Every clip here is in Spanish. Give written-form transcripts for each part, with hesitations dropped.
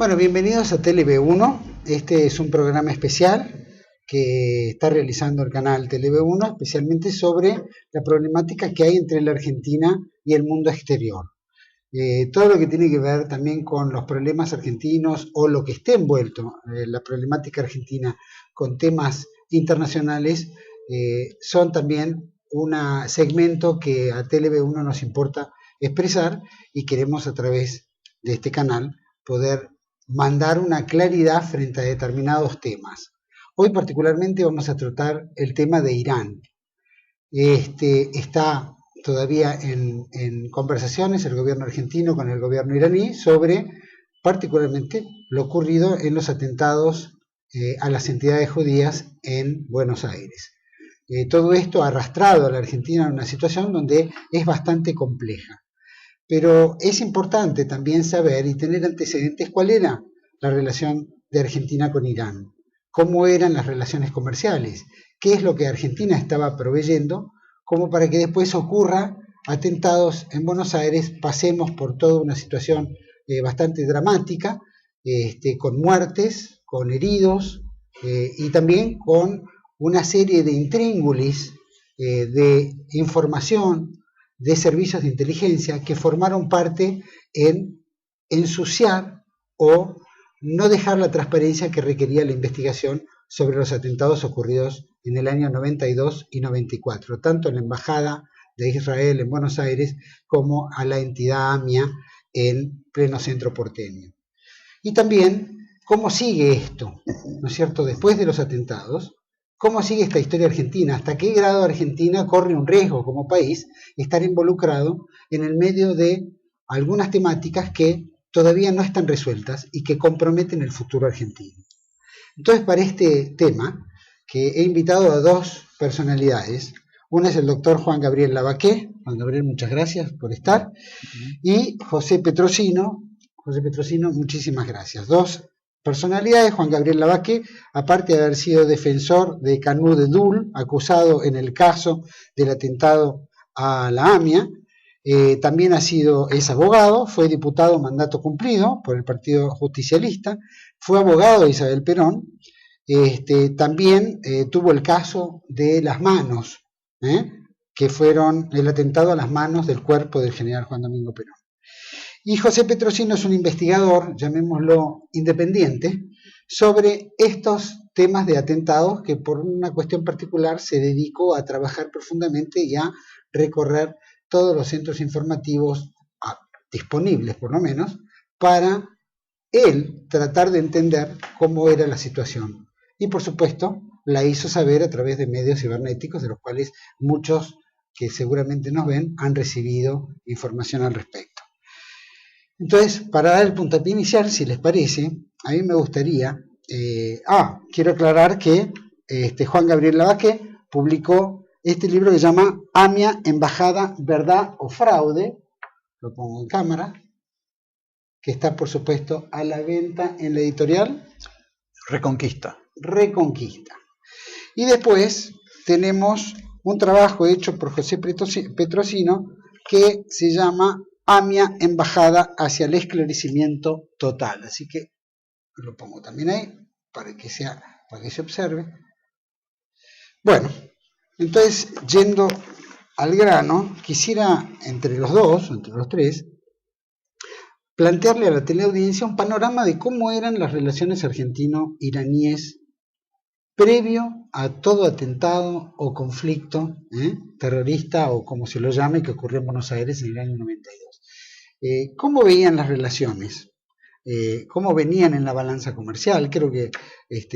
Bueno, bienvenidos a TLV1. Este es un programa especial que está realizando el canal TLV1, especialmente sobre la problemática que hay entre la Argentina y el mundo exterior. Todo lo que tiene que ver también con los problemas argentinos o lo que esté envuelto en la problemática argentina con temas internacionales son también un segmento que a TLV1 nos importa expresar y queremos a través de este canal poder mandar una claridad frente a determinados temas. Hoy particularmente vamos a tratar el tema de Irán. Está todavía en conversaciones el gobierno argentino con el gobierno iraní sobre particularmente lo ocurrido en los atentados a las entidades judías en Buenos Aires. Todo esto ha arrastrado a la Argentina a una situación donde es bastante compleja. Pero es importante también saber y tener antecedentes cuál era la relación de Argentina con Irán, cómo eran las relaciones comerciales, qué es lo que Argentina estaba proveyendo, como para que después ocurra atentados en Buenos Aires, pasemos por toda una situación bastante dramática, con muertes, con heridos y también con una serie de intríngulis de información, de servicios de inteligencia que formaron parte en ensuciar o no dejar la transparencia que requería la investigación sobre los atentados ocurridos en el año 92 y 94, tanto en la Embajada de Israel en Buenos Aires como a la entidad AMIA en pleno centro porteño. Y también cómo sigue esto, ¿no es cierto?, después de los atentados. ¿Cómo sigue esta historia argentina? ¿Hasta qué grado Argentina corre un riesgo como país estar involucrado en el medio de algunas temáticas que todavía no están resueltas y que comprometen el futuro argentino? Entonces, para este tema, que he invitado a dos personalidades, una es el doctor Juan Gabriel Lavaqué. Juan Gabriel, muchas gracias por estar, y José Petrosino. José Petrosino, muchísimas gracias. Dos personalidades. Juan Gabriel Lavaqué, aparte de haber sido defensor de Canud Edul, acusado en el caso del atentado a la AMIA, también es abogado, fue diputado mandato cumplido por el Partido Justicialista, fue abogado de Isabel Perón, también tuvo el caso de las manos, que fueron el atentado a las manos del cuerpo del general Juan Domingo Perón. Y José Petrosino es un investigador, llamémoslo independiente, sobre estos temas de atentados que por una cuestión particular se dedicó a trabajar profundamente y a recorrer todos los centros informativos disponibles, por lo menos, para él tratar de entender cómo era la situación. Y por supuesto, la hizo saber a través de medios cibernéticos, de los cuales muchos que seguramente nos ven han recibido información al respecto. Entonces, para dar el puntapié inicial, si les parece, a mí me gustaría, quiero aclarar que Juan Gabriel Lavaqué publicó este libro que se llama AMIA, Embajada, Verdad o Fraude, lo pongo en cámara, que está por supuesto a la venta en la editorial Reconquista. Y después tenemos un trabajo hecho por José Petrosino que se llama AMIA, Embajada hacia el esclarecimiento total. Así que lo pongo también ahí para que se observe. Bueno, entonces, yendo al grano, quisiera entre los tres, plantearle a la teleaudiencia un panorama de cómo eran las relaciones argentino-iraníes previo a todo atentado o conflicto terrorista o como se lo llame que ocurrió en Buenos Aires en el año 92. ¿Cómo veían las relaciones? ¿Cómo venían en la balanza comercial? Creo que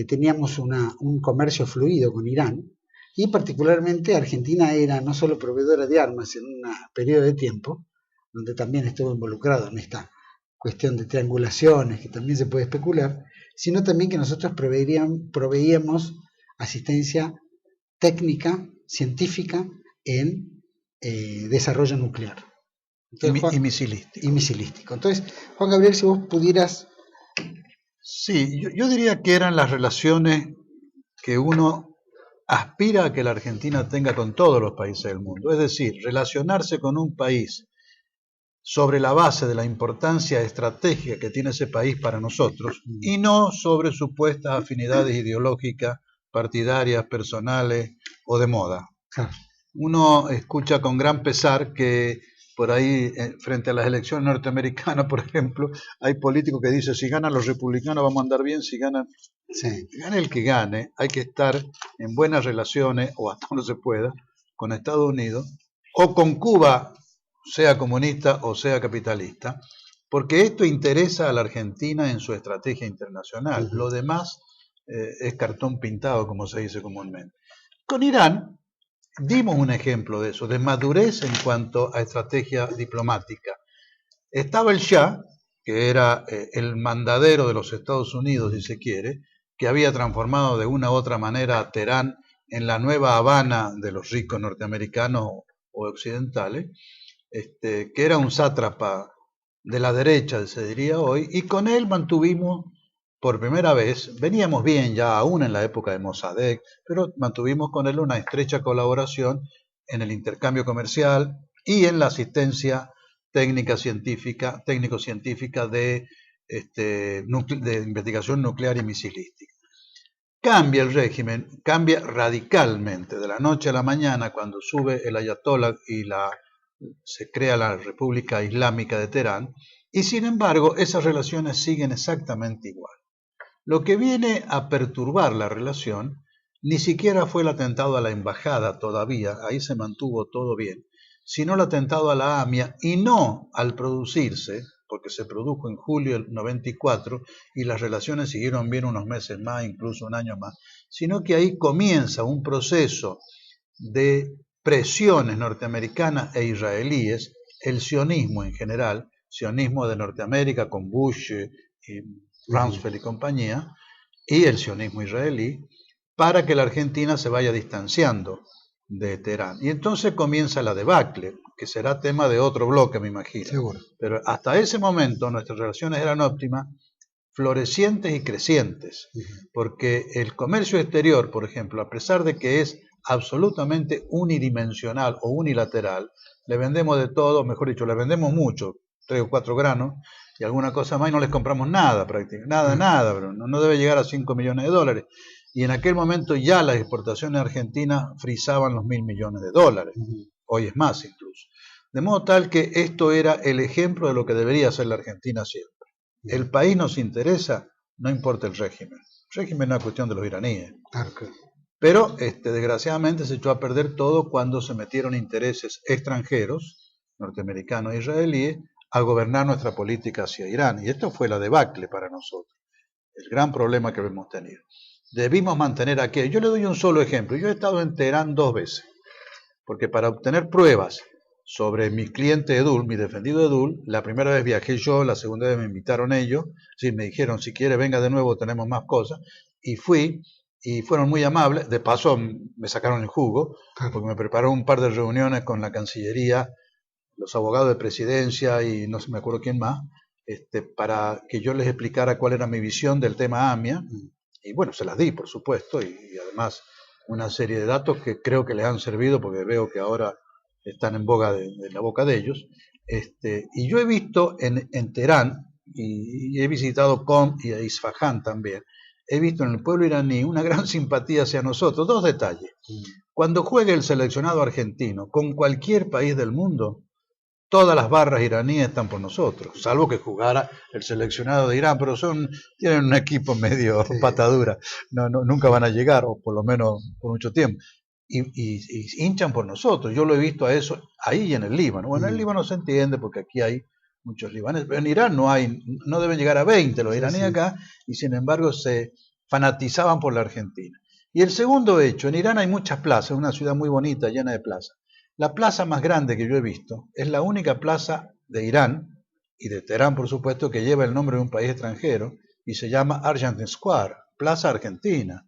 teníamos un comercio fluido con Irán y particularmente Argentina era no solo proveedora de armas en un periodo de tiempo, donde también estuvo involucrado en esta cuestión de triangulaciones que también se puede especular, sino también que nosotros proveíamos asistencia técnica, científica en desarrollo nuclear. Entonces, y misilístico. Entonces, Juan Gabriel, si vos pudieras... Sí, yo diría que eran las relaciones que uno aspira a que la Argentina tenga con todos los países del mundo. Es decir, relacionarse con un país sobre la base de la importancia estratégica que tiene ese país para nosotros y no sobre supuestas afinidades ideológicas, partidarias, personales o de moda. Claro. Uno escucha con gran pesar que por ahí, frente a las elecciones norteamericanas, por ejemplo, hay políticos que dicen, si ganan los republicanos vamos a andar bien, si ganan, gane el que gane, hay que estar en buenas relaciones, o hasta donde se pueda, con Estados Unidos, o con Cuba, sea comunista o sea capitalista, porque esto interesa a la Argentina en su estrategia internacional. Lo demás es cartón pintado, como se dice comúnmente. Con Irán dimos un ejemplo de eso, de madurez en cuanto a estrategia diplomática. Estaba el Shah, que era el mandadero de los Estados Unidos, si se quiere, que había transformado de una u otra manera a Teherán en la nueva Habana de los ricos norteamericanos o occidentales, que era un sátrapa de la derecha, se diría hoy, y con él mantuvimos por primera vez, veníamos bien ya aún en la época de Mossadegh, pero mantuvimos con él una estrecha colaboración en el intercambio comercial y en la asistencia técnico-científica de investigación nuclear y misilística. Cambia el régimen, cambia radicalmente de la noche a la mañana cuando sube el ayatollah y se crea la República Islámica de Teherán, y sin embargo esas relaciones siguen exactamente igual. Lo que viene a perturbar la relación ni siquiera fue el atentado a la embajada todavía, ahí se mantuvo todo bien, sino el atentado a la AMIA, y no al producirse, porque se produjo en julio del 94 y las relaciones siguieron bien unos meses más, incluso un año más, sino que ahí comienza un proceso de presiones norteamericanas e israelíes, el sionismo en general, sionismo de Norteamérica con Bush y Rumsfeld y compañía, y el sionismo israelí, para que la Argentina se vaya distanciando de Teherán. Y entonces comienza la debacle, que será tema de otro bloque, me imagino. Seguro. Pero hasta ese momento nuestras relaciones eran óptimas, florecientes y crecientes, porque el comercio exterior, por ejemplo, a pesar de que es absolutamente unidimensional o unilateral, le vendemos de todo, mejor dicho, le vendemos mucho, 3 o 4 granos, y alguna cosa más, y no les compramos nada prácticamente, nada, pero no debe llegar a 5 millones de dólares. Y en aquel momento ya las exportaciones argentinas frisaban los 1.000 millones de dólares, hoy es más incluso. De modo tal que esto era el ejemplo de lo que debería hacer la Argentina siempre. El país nos interesa, no importa el régimen. El régimen no es cuestión de los iraníes. Pero desgraciadamente se echó a perder todo cuando se metieron intereses extranjeros, norteamericanos e israelíes, a gobernar nuestra política hacia Irán. Y esto fue la debacle para nosotros, el gran problema que hemos tenido. Debimos mantener aquello. Yo le doy un solo ejemplo. Yo he estado en Teherán 2 veces, porque para obtener pruebas sobre mi cliente Edul, mi defendido Edul, la primera vez viajé yo, la segunda vez me invitaron ellos, sí, me dijeron, si quiere venga de nuevo, tenemos más cosas, y fui, y fueron muy amables, de paso me sacaron el jugo, porque me prepararon un par de reuniones con la Cancillería, los abogados de presidencia y no me acuerdo quién más, para que yo les explicara cuál era mi visión del tema AMIA, y bueno, se las di, por supuesto, y además una serie de datos que creo que les han servido, porque veo que ahora están en boga de la boca de ellos, y yo he visto en Teherán, y he visitado Qom y Isfahán también, he visto en el pueblo iraní una gran simpatía hacia nosotros. 2 detalles. Cuando juegue el seleccionado argentino con cualquier país del mundo, todas las barras iraníes están por nosotros, salvo que jugara el seleccionado de Irán, pero tienen un equipo medio patadura, nunca van a llegar, o por lo menos por mucho tiempo, y hinchan por nosotros. Yo lo he visto a eso ahí y en el Líbano. Bueno, en el Líbano se entiende porque aquí hay muchos libaneses, pero en Irán no deben llegar a 20 los iraníes acá, y sin embargo se fanatizaban por la Argentina. Y el segundo hecho, en Irán hay muchas plazas, es una ciudad muy bonita, llena de plazas. La plaza más grande que yo he visto es la única plaza de Irán, y de Teherán por supuesto, que lleva el nombre de un país extranjero, y se llama Argentine Square, Plaza Argentina.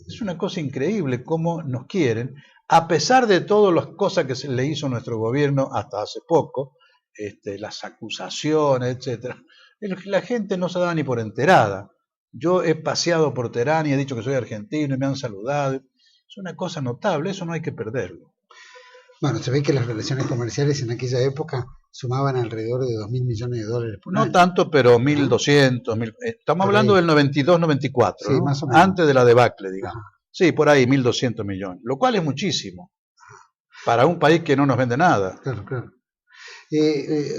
Es una cosa increíble cómo nos quieren, a pesar de todas las cosas que se le hizo a nuestro gobierno hasta hace poco, las acusaciones, etc. La gente no se daba ni por enterada. Yo he paseado por Teherán y he dicho que soy argentino y me han saludado. Es una cosa notable, eso no hay que perderlo. Bueno, se ve que las relaciones comerciales en aquella época sumaban alrededor de $2.000 millones por No año. tanto, pero 1.200, estamos Por hablando ahí. del 92-94, Sí, ¿no? más o menos. Antes de la debacle, digamos. Ajá. Sí, por ahí 1.200 millones, lo cual es muchísimo para un país que no nos vende nada. Claro, claro.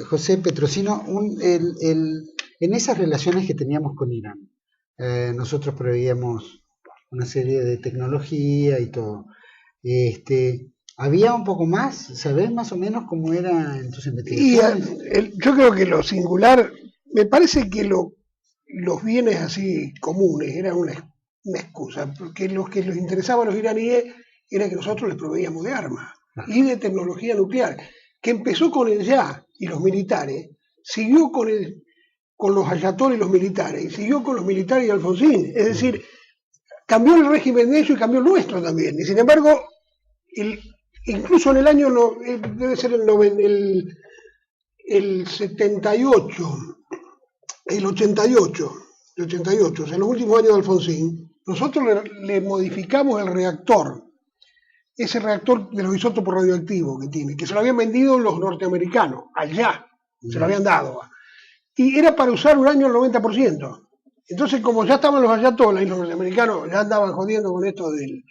José Petrosino, en esas relaciones que teníamos con Irán, nosotros proveíamos una serie de tecnología y todo. ¿Había un poco más? ¿Sabés más o menos cómo era en tus Y investigaciones? yo creo que lo singular, me parece que los bienes así comunes eran una excusa, porque lo que les interesaba a los iraníes era que nosotros les proveíamos de armas y de tecnología nuclear, que empezó con el Shah y los militares, siguió con los ayatolás y los militares, y siguió con los militares y Alfonsín. Es decir, cambió el régimen de ellos y cambió el nuestro también. Y sin embargo, incluso en el año, debe ser el 78, el 88, o sea, en los últimos años de Alfonsín, nosotros le modificamos el reactor, ese reactor de los isótopos radioactivos que tiene, que se lo habían vendido los norteamericanos, allá, se lo habían dado. Y era para usar uranio al 90%. Entonces, como ya estaban los ayatolás y los norteamericanos ya andaban jodiendo con esto del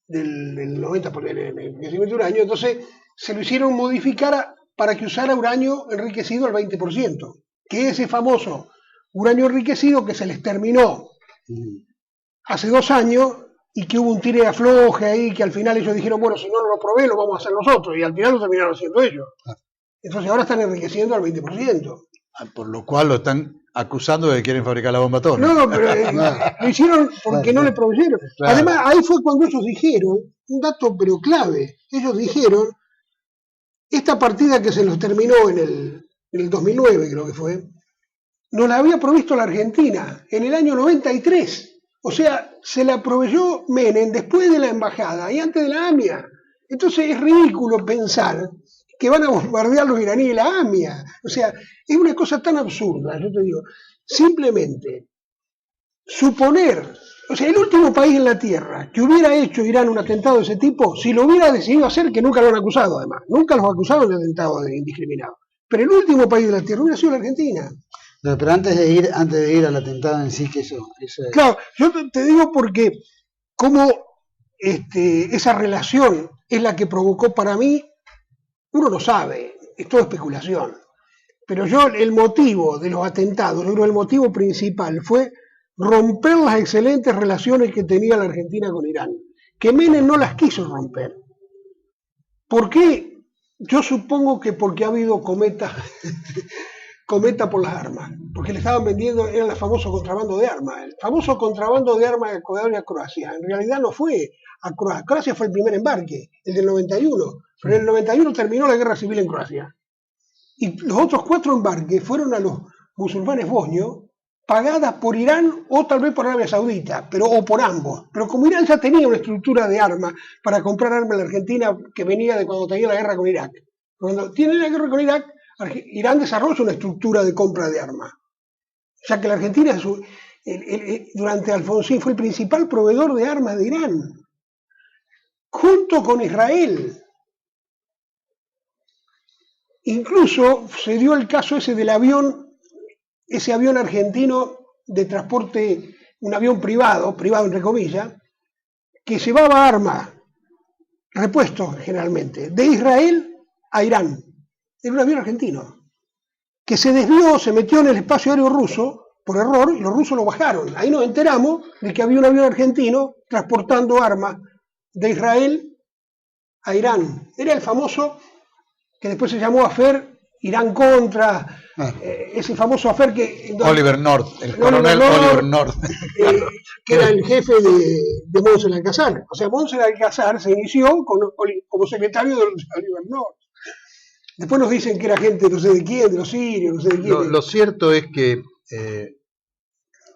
90% del enriquecimiento de uranio, entonces se lo hicieron modificar para que usara uranio enriquecido al 20%, que es ese famoso uranio enriquecido que se les terminó hace 2 años y que hubo un tire de afloje ahí, que al final ellos dijeron, bueno, si no lo probé, lo vamos a hacer nosotros, y al final lo terminaron haciendo ellos. Entonces ahora están enriqueciendo al 20%. Por lo cual lo están acusando de que quieren fabricar la bomba atómica. No, pero lo hicieron porque no le proveyeron. Claro. Además, ahí fue cuando ellos dijeron, un dato pero clave, ellos dijeron, esta partida que se los terminó en el 2009, creo que fue, nos la había provisto la Argentina en el año 93. O sea, se la proveyó Menem después de la embajada y antes de la AMIA. Entonces es ridículo pensar que van a bombardear los iraníes la AMIA. O sea, es una cosa tan absurda, yo te digo. Simplemente suponer, o sea, el último país en la Tierra que hubiera hecho Irán un atentado de ese tipo, si lo hubiera decidido hacer, que nunca lo han acusado además, nunca los acusaron de atentado indiscriminado. Pero el último país de la Tierra hubiera sido la Argentina. No, pero antes de ir al atentado en sí, que eso es... Claro, yo te digo porque como esa relación es la que provocó para mí, uno no sabe, es todo especulación, pero yo el motivo de los atentados, el motivo principal fue romper las excelentes relaciones que tenía la Argentina con Irán, que Menem no las quiso romper. ¿Por qué? Yo supongo que porque ha habido cometa por las armas, porque le estaban vendiendo, era el famoso contrabando de armas, el famoso contrabando de armas de a Croacia. En realidad no fue a Croacia, Croacia fue el primer embarque, el del 91, pero en el 91 terminó la guerra civil en Croacia. Y los otros 4 embarques fueron a los musulmanes bosnios, pagadas por Irán o tal vez por Arabia Saudita, o por ambos. Pero como Irán ya tenía una estructura de armas para comprar armas en la Argentina que venía de cuando tenía la guerra con Irak. Cuando tiene la guerra con Irak, Irán desarrolla una estructura de compra de armas. O sea que la Argentina, durante Alfonsín, fue el principal proveedor de armas de Irán, junto con Israel. Incluso se dio el caso ese del avión, ese avión argentino de transporte, un avión privado entre comillas, que llevaba armas, repuestos generalmente, de Israel a Irán. Era un avión argentino, que se desvió, se metió en el espacio aéreo ruso, por error, y los rusos lo bajaron. Ahí nos enteramos de que había un avión argentino transportando armas de Israel a Irán. Era el famoso, que después se llamó Afer Irán Contra, ese famoso Afer que... Oliver North, el coronel Oliver North. Que era el jefe de Monser Alcázar. O sea, Monser Alcázar se inició como secretario de Oliver North. Después nos dicen que era gente no sé de quién, de los sirios, no sé de quién. Lo cierto es que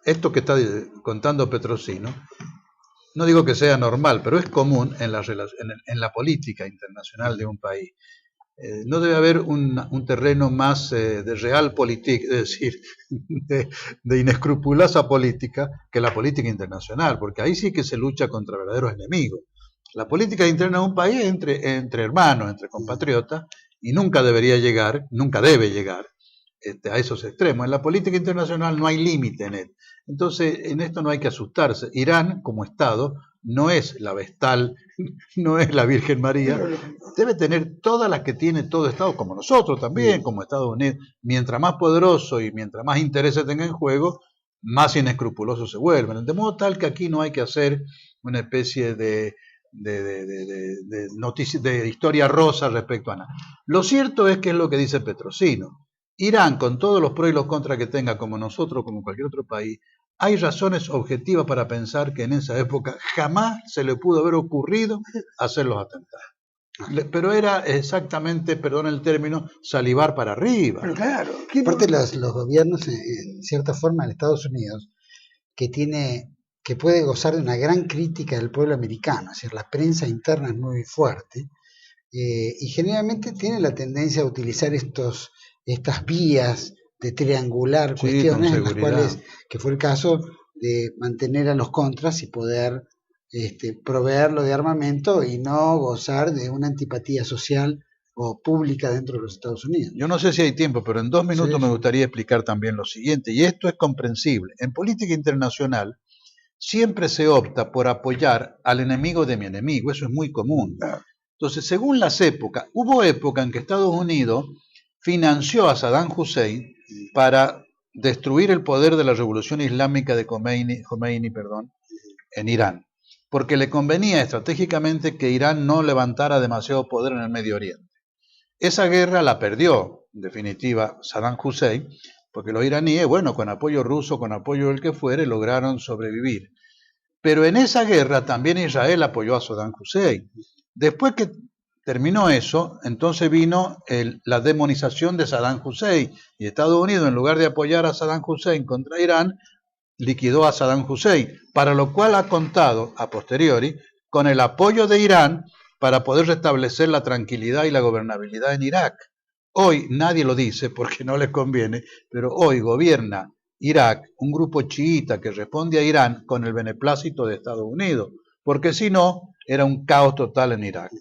esto que está contando Petrosino, no digo que sea normal, pero es común en la política internacional de un país. No debe haber un terreno más de realpolitik, es decir, de inescrupulosa política, que la política internacional, porque ahí sí que se lucha contra verdaderos enemigos. La política interna de un país es entre hermanos, entre compatriotas, y nunca debe llegar a esos extremos. En la política internacional no hay límite en él. Entonces, en esto no hay que asustarse. Irán, como Estado, no es la Vestal, no es la Virgen María. Debe tener todas las que tiene todo Estado, como nosotros también, como Estados Unidos. Mientras más poderoso y mientras más intereses tenga en juego, más inescrupulosos se vuelven. De modo tal que aquí no hay que hacer una especie de historia rosa respecto a nada. Lo cierto es que es lo que dice Petrosino. Irán, con todos los pros y los contras que tenga, como nosotros, como cualquier otro país, hay razones objetivas para pensar que en esa época jamás se le pudo haber ocurrido hacer los atentados. Pero era exactamente, perdón el término, salivar para arriba. Pero claro. Aparte los gobiernos, en cierta forma, en Estados Unidos, que puede gozar de una gran crítica del pueblo americano, es decir, la prensa interna es muy fuerte, y generalmente tiene la tendencia a utilizar estas vías de triangular cuestiones en las cuales, que fue el caso de mantener a los contras y poder proveerlo de armamento y no gozar de una antipatía social o pública dentro de los Estados Unidos. Yo no sé si hay tiempo, pero en 2 minutos me gustaría explicar también lo siguiente, y esto es comprensible. En política internacional siempre se opta por apoyar al enemigo de mi enemigo, eso es muy común. Entonces, según las épocas, hubo época en que Estados Unidos financió a Saddam Hussein para destruir el poder de la revolución islámica de Khomeini, en Irán, porque le convenía estratégicamente que Irán no levantara demasiado poder en el Medio Oriente. Esa guerra la perdió, en definitiva, Saddam Hussein, porque los iraníes, bueno, con apoyo ruso, con apoyo del que fuere, lograron sobrevivir. Pero en esa guerra también Israel apoyó a Saddam Hussein. Después que terminó eso, entonces vino la demonización de Saddam Hussein, y Estados Unidos, en lugar de apoyar a Saddam Hussein contra Irán, liquidó a Saddam Hussein, para lo cual ha contado, a posteriori, con el apoyo de Irán para poder restablecer la tranquilidad y la gobernabilidad en Irak. Hoy nadie lo dice porque no les conviene, pero hoy gobierna Irak un grupo chiita que responde a Irán con el beneplácito de Estados Unidos, porque si no, era un caos total en Irak.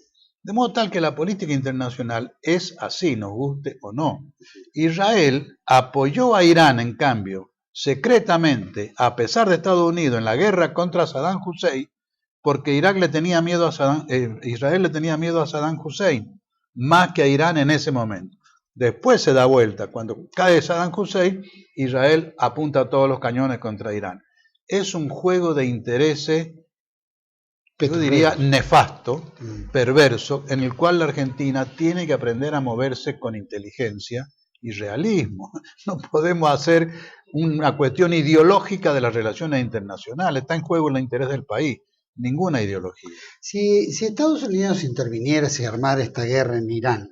De modo tal que la política internacional es así, nos guste o no. Israel apoyó a Irán, en cambio, secretamente, a pesar de Estados Unidos, en la guerra contra Saddam Hussein, porque Israel le tenía miedo a Saddam Hussein, más que a Irán en ese momento. Después se da vuelta, cuando cae Saddam Hussein, Israel apunta todos los cañones contra Irán. Es un juego de intereses, yo diría nefasto, perverso, en el cual la Argentina tiene que aprender a moverse con inteligencia y realismo. No podemos hacer una cuestión ideológica de las relaciones internacionales, está en juego el interés del país, ninguna ideología. Si Estados Unidos interviniera, si armara esta guerra en Irán,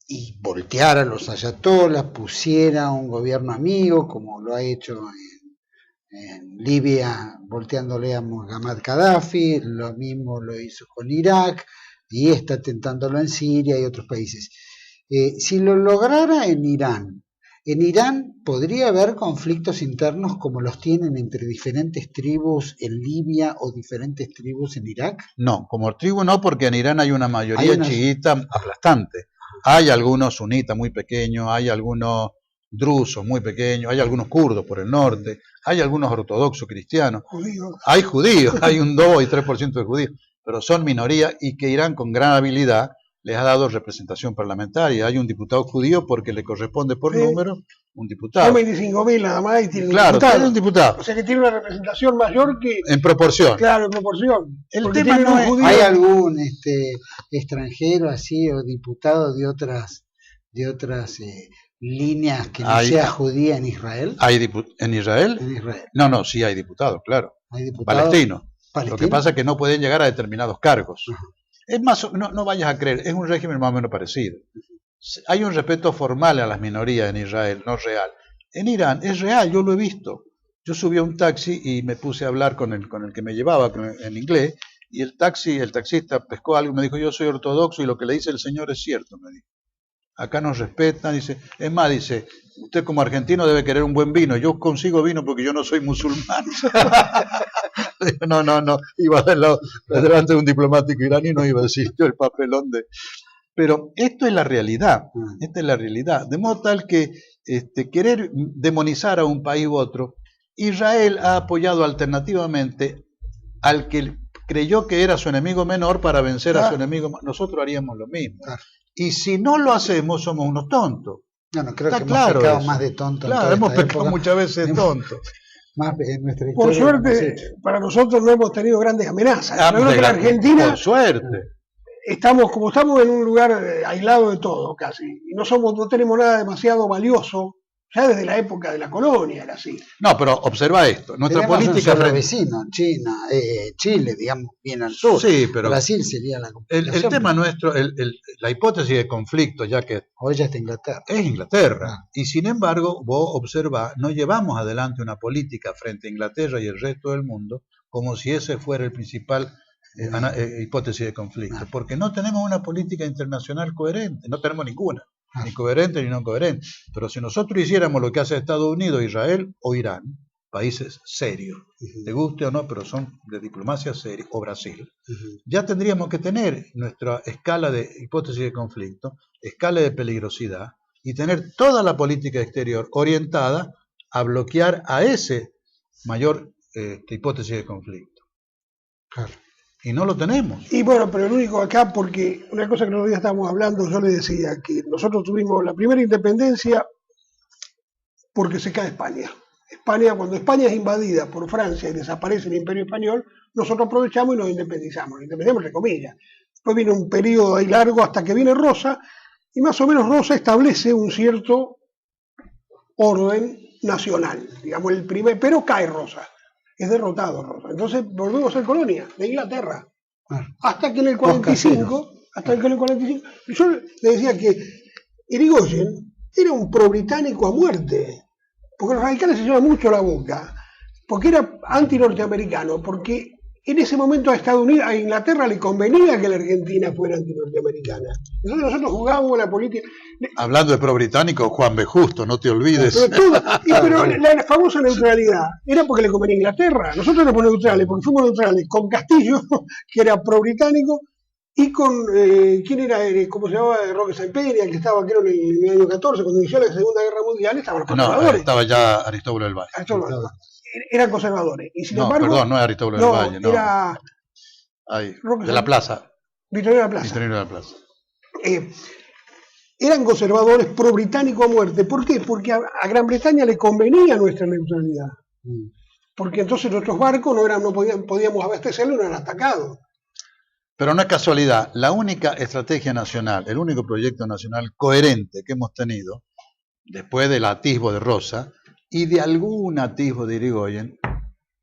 y volteara a los ayatolas, pusiera un gobierno amigo, como lo ha hecho en Libia, volteándole a Muammar Gaddafi, lo mismo lo hizo con Irak, y está tentándolo en Siria y otros países. Si lo lograra en Irán podría haber conflictos internos como los tienen entre diferentes tribus en Libia o diferentes tribus en Irak. No, como tribu no, porque en Irán hay una mayoría chiita aplastante. Hay algunos sunitas muy pequeños, hay algunos drusos muy pequeños, hay algunos kurdos por el norte, hay algunos ortodoxos cristianos, hay judíos, hay un 2 y 3% de judíos, pero son minoría, y que Irán con gran habilidad les ha dado representación parlamentaria. Hay un diputado judío porque le corresponde por número un diputado. Son 25.000 nada más y tienen claro, tiene un diputado. O sea que tiene una representación mayor que... En proporción. Claro, en proporción. El tema no es... ¿Hay algún extranjero así o diputado de otras líneas que no sea judía en Israel? ¿En Israel? En Israel. No, sí hay diputados, claro. ¿Hay diputados palestinos? Lo que pasa es que no pueden llegar a determinados cargos. Uh-huh. Es más, no vayas a creer, es un régimen más o menos parecido. Hay un respeto formal a las minorías en Israel, no real. En Irán es real, yo lo he visto. Yo subí a un taxi y me puse a hablar con el que me llevaba en inglés, y el taxista pescó algo y me dijo: yo soy ortodoxo y lo que le dice el señor es cierto, me dijo. Acá nos respetan, dice. Es más, dice, usted como argentino debe querer un buen vino. Yo consigo vino porque yo no soy musulmán. No, iba delante de un diplomático iraní, no iba a decir yo el papelón de... Pero esto es la realidad, esta es la realidad. De modo tal que querer demonizar a un país u otro, Israel ha apoyado alternativamente al que creyó que era su enemigo menor para vencer a su enemigo. Nosotros haríamos lo mismo. Y si no lo hacemos, somos unos tontos. No, creo Está que claro hemos pecado eso. más de tontos. Claro, hemos pecado muchas veces de tontos. Más en nuestra Por historia suerte, para nosotros no hemos tenido grandes amenazas. Yo creo que en Por Argentina suerte. estamos en un lugar aislado de todo, casi. Y no tenemos nada demasiado valioso. Ya desde la época de la colonia era así. No, pero observa esto. Nuestra tenemos política un solo frente... vecino, China, Chile, digamos, bien al sur. Sí, pero Brasil sería la el tema nuestro, la hipótesis de conflicto, ya que hoy ya está Inglaterra. es Inglaterra. Y sin embargo, vos observás, no llevamos adelante una política frente a Inglaterra y el resto del mundo como si ese fuera el principal hipótesis de conflicto. Porque no tenemos una política internacional coherente, no tenemos ninguna. Ni coherente ni no coherente. Pero si nosotros hiciéramos lo que hace Estados Unidos, Israel o Irán, países serios, te guste o no, pero son de diplomacia seria, o Brasil, ya tendríamos que tener nuestra escala de hipótesis de conflicto, escala de peligrosidad, y tener toda la política exterior orientada a bloquear a ese mayor hipótesis de conflicto. Claro. Y no lo tenemos. Y bueno, pero el único acá, porque una cosa que los días estábamos hablando, yo le decía que nosotros tuvimos la primera independencia porque se cae España. Cuando España es invadida por Francia y desaparece el Imperio Español, nosotros aprovechamos y nos independizamos entre comillas. Después viene un periodo ahí largo hasta que viene Rosa, y más o menos Rosa establece un cierto orden nacional, digamos pero cae Rosa. Es derrotado Rosa. Entonces volvemos a ser colonia de Inglaterra. Hasta que en el 45, yo le decía que Irigoyen era un pro-británico a muerte, porque los radicales se llevan mucho la boca, porque era anti-norteamericano, porque en ese momento a Inglaterra le convenía que la Argentina fuera anti-norteamericana. Entonces nosotros jugábamos la política. Hablando de pro-británico, Juan B. Justo, no te olvides. Pero la famosa neutralidad era porque le convenía a Inglaterra. Nosotros éramos neutrales, porque fuimos neutrales con Castillo, que era pro-británico, y con, ¿quién era? ¿Cómo se llamaba? Roque Saimperia, que estaba, creo, en el año 14, cuando inició la Segunda Guerra Mundial, estaban los conservadores. No, estaba ya Aristóbulo del Valle. Eran conservadores. Y sin embargo, perdón, no es Aristóbulo del Valle, no. Era de la Plaza. Victorino de la Plaza. Victorino de la Plaza. Eran conservadores pro-británico a muerte. ¿Por qué? Porque a Gran Bretaña le convenía nuestra neutralidad. Porque entonces nuestros barcos no podíamos abastecerlos, no eran atacados. Pero no es casualidad, la única estrategia nacional, el único proyecto nacional coherente que hemos tenido, después del atisbo de Rosa y de algún atisbo de Irigoyen,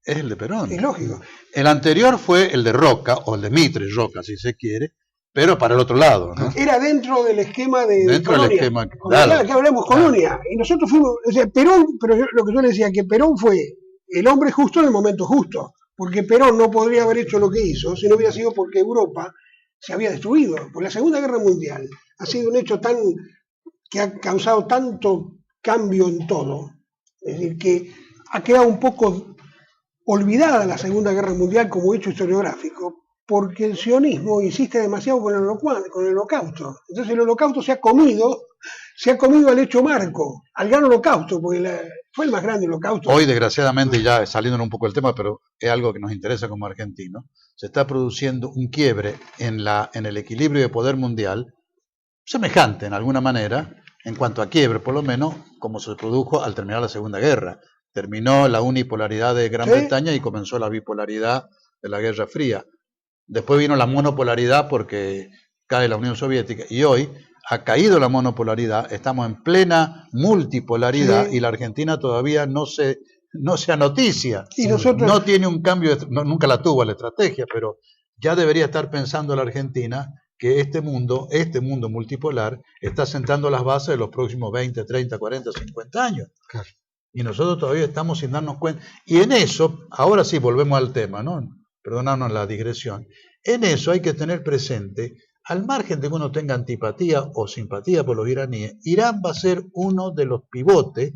es el de Perón. Es lógico. El anterior fue el de Roca, o el de Mitre Roca, si se quiere, pero para el otro lado, ¿no? Era dentro del esquema de dentro colonia. Del esquema, claro. Que hablamos colonia. Y nosotros fuimos, o sea, Perón, pero lo que yo le decía, que Perón fue el hombre justo en el momento justo. Porque Perón no podría haber hecho lo que hizo si no hubiera sido porque Europa se había destruido. Porque la Segunda Guerra Mundial ha sido un hecho que ha causado tanto cambio en todo. Es decir, que ha quedado un poco olvidada la Segunda Guerra Mundial como hecho historiográfico, porque el sionismo insiste demasiado con el holocausto. Entonces el holocausto se ha comido al hecho marco, al gran holocausto, porque fue el más grande holocausto. Hoy, desgraciadamente, ya saliendo un poco del tema, pero es algo que nos interesa como argentinos, se está produciendo un quiebre en el equilibrio de poder mundial, semejante en alguna manera, en cuanto a quiebre, por lo menos, como se produjo al terminar la Segunda Guerra. Terminó la unipolaridad de Gran Bretaña y comenzó la bipolaridad de la Guerra Fría. Después vino la monopolaridad porque cae la Unión Soviética y hoy ha caído la monopolaridad, estamos en plena multipolaridad y la Argentina todavía no se anoticia. Y nosotros... No tiene un cambio, nunca la tuvo la estrategia, pero ya debería estar pensando la Argentina que este mundo multipolar está sentando las bases de los próximos 20, 30, 40, 50 años. Claro. Y nosotros todavía estamos sin darnos cuenta. Y en eso, ahora sí volvemos al tema, ¿no? Perdonadnos la digresión. En eso hay que tener presente, al margen de que uno tenga antipatía o simpatía por los iraníes, Irán va a ser uno de los pivotes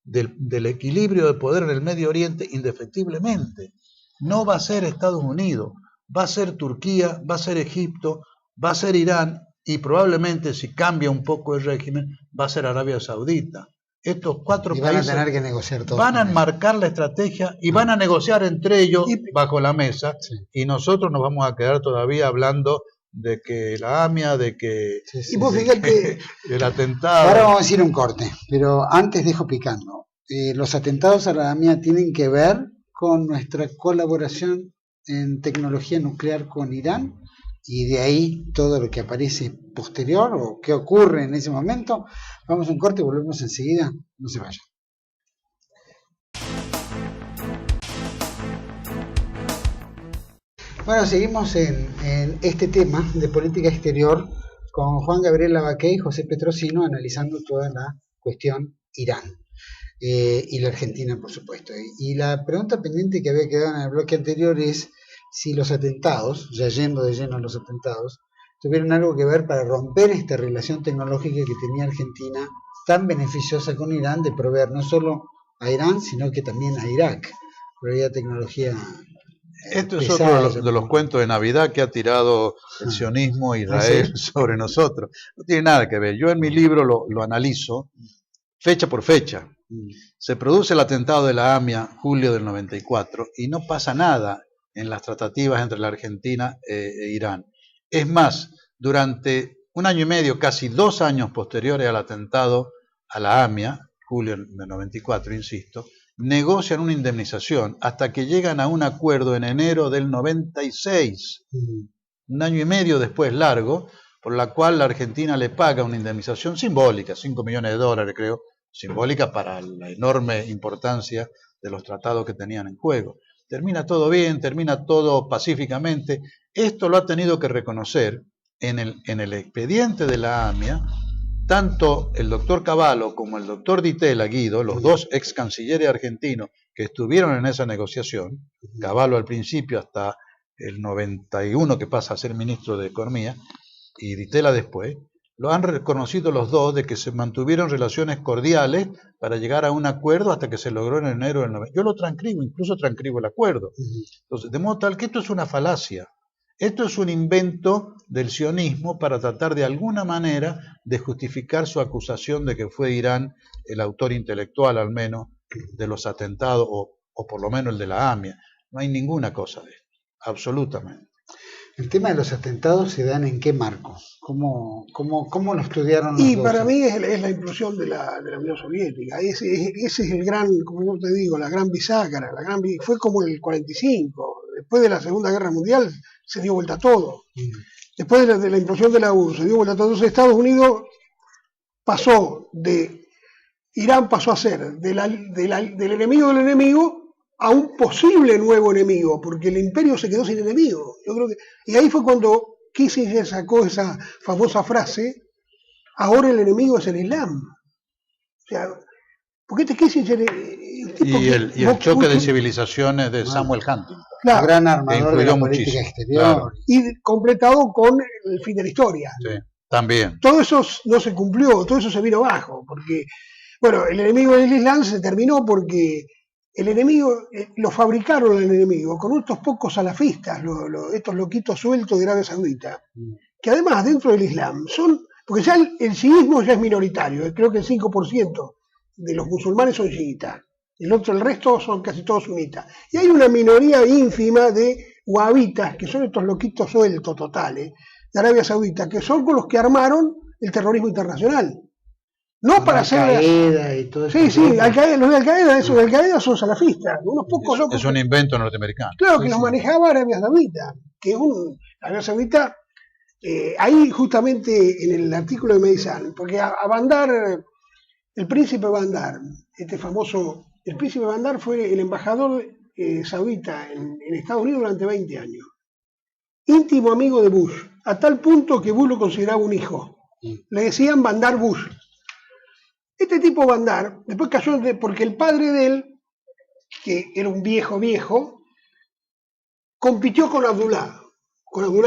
del equilibrio de poder en el Medio Oriente indefectiblemente. no va a ser Estados Unidos, va a ser Turquía, va a ser Egipto, va a ser Irán y probablemente si cambia un poco el régimen va a ser Arabia Saudita. Estos 4 Y van países a tener que negociar todo. van a enmarcar la estrategia y van a negociar entre ellos bajo la mesa, Sí. y nosotros nos vamos a quedar todavía hablando de que la AMIA, de que Y vos fijate que el atentado. Ahora vamos a ir a un corte, pero antes dejo picando. Los atentados a la AMIA tienen que ver con nuestra colaboración en tecnología nuclear con Irán, y de ahí todo lo que aparece posterior o qué ocurre en ese momento. Vamos a un corte y volvemos enseguida. No se vayan. Bueno, seguimos en este tema de política exterior con Juan Gabriel Lavaqué y José Petrosino analizando toda la cuestión Irán y la Argentina, por supuesto. Y la pregunta pendiente que había quedado en el bloque anterior es si los atentados, ya yendo de lleno a los atentados, tuvieron algo que ver para romper esta relación tecnológica que tenía Argentina tan beneficiosa con Irán, de proveer no solo a Irán, sino que también a Irak. Proveía tecnología. Esto es otro de los cuentos de Navidad que ha tirado el sionismo Israel sobre nosotros. No tiene nada que ver. Yo en mi libro lo analizo fecha por fecha. Se produce el atentado de la AMIA, julio del 94, y no pasa nada en las tratativas entre la Argentina e Irán. Es más, durante un año y medio, casi 2 años posteriores al atentado a la AMIA, julio del 94, insisto, negocian una indemnización hasta que llegan a un acuerdo en enero del 96, un año y medio después largo, por la cual la Argentina le paga una indemnización simbólica, $5 millones, creo, simbólica para la enorme importancia de los tratados que tenían en juego. Termina todo bien, termina todo pacíficamente. Esto lo ha tenido que reconocer en el expediente de la AMIA, tanto el doctor Cavallo como el doctor Di Tella, Guido, los dos ex cancilleres argentinos que estuvieron en esa negociación, Cavallo al principio hasta el 91 que pasa a ser ministro de Economía, y Di Tella después, lo han reconocido los dos de que se mantuvieron relaciones cordiales para llegar a un acuerdo hasta que se logró en enero del 90. Yo lo transcribo, incluso transcribo el acuerdo. Entonces, de modo tal que esto es una falacia. Esto es un invento del sionismo para tratar de alguna manera de justificar su acusación de que fue Irán el autor intelectual, al menos, de los atentados, o por lo menos el de la AMIA. No hay ninguna cosa de esto, absolutamente. El tema de los atentados se dan en qué marco, cómo lo estudiaron los Y dos? para mí es la implosión de la Unión Soviética. Ese es el gran, como yo te digo, la gran bisagra. Fue como el 45. Después de la Segunda Guerra Mundial se dio vuelta a todo. Después de la implosión de la URSS se dio vuelta a todo. Entonces Estados Unidos Irán pasó a ser del enemigo del enemigo a un posible nuevo enemigo, porque el imperio se quedó sin enemigo. Yo creo que, y ahí fue cuando Kissinger sacó esa famosa frase: ahora el enemigo es el Islam. O sea, porque Kissinger... Y el choque de civilizaciones de Samuel Huntington. Claro, gran armador de la política muchísimo, exterior. claro. Y completado con el fin de la historia. Sí, también. Todo eso no se cumplió, todo eso se vino abajo, porque, bueno, el enemigo del Islam se terminó porque el enemigo, lo fabricaron el enemigo con estos pocos salafistas, estos loquitos sueltos de Arabia Saudita, que además dentro del Islam porque ya el chiismo ya es minoritario, creo que el 5% de los musulmanes son chiitas, el resto son casi todos sunitas, y hay una minoría ínfima de wahabitas, que son estos loquitos sueltos totales, de Arabia Saudita, que son con los que armaron el terrorismo internacional. No con para hacer... Al-Qaeda y todo eso. Sí, los de Al-Qaeda son salafistas, unos pocos locos. Es un invento norteamericano. Claro, Sí, que los sí. manejaba Arabia Saudita, Arabia Saudita, ahí justamente en el artículo de Meizán, porque a Bandar, el príncipe Bandar, el príncipe Bandar fue el embajador saudita en Estados Unidos durante 20 años. Íntimo amigo de Bush, a tal punto que Bush lo consideraba un hijo. Le decían Bandar Bush. Este tipo Bandar, después cayó porque el padre de él, que era un viejo, compitió con Abdullah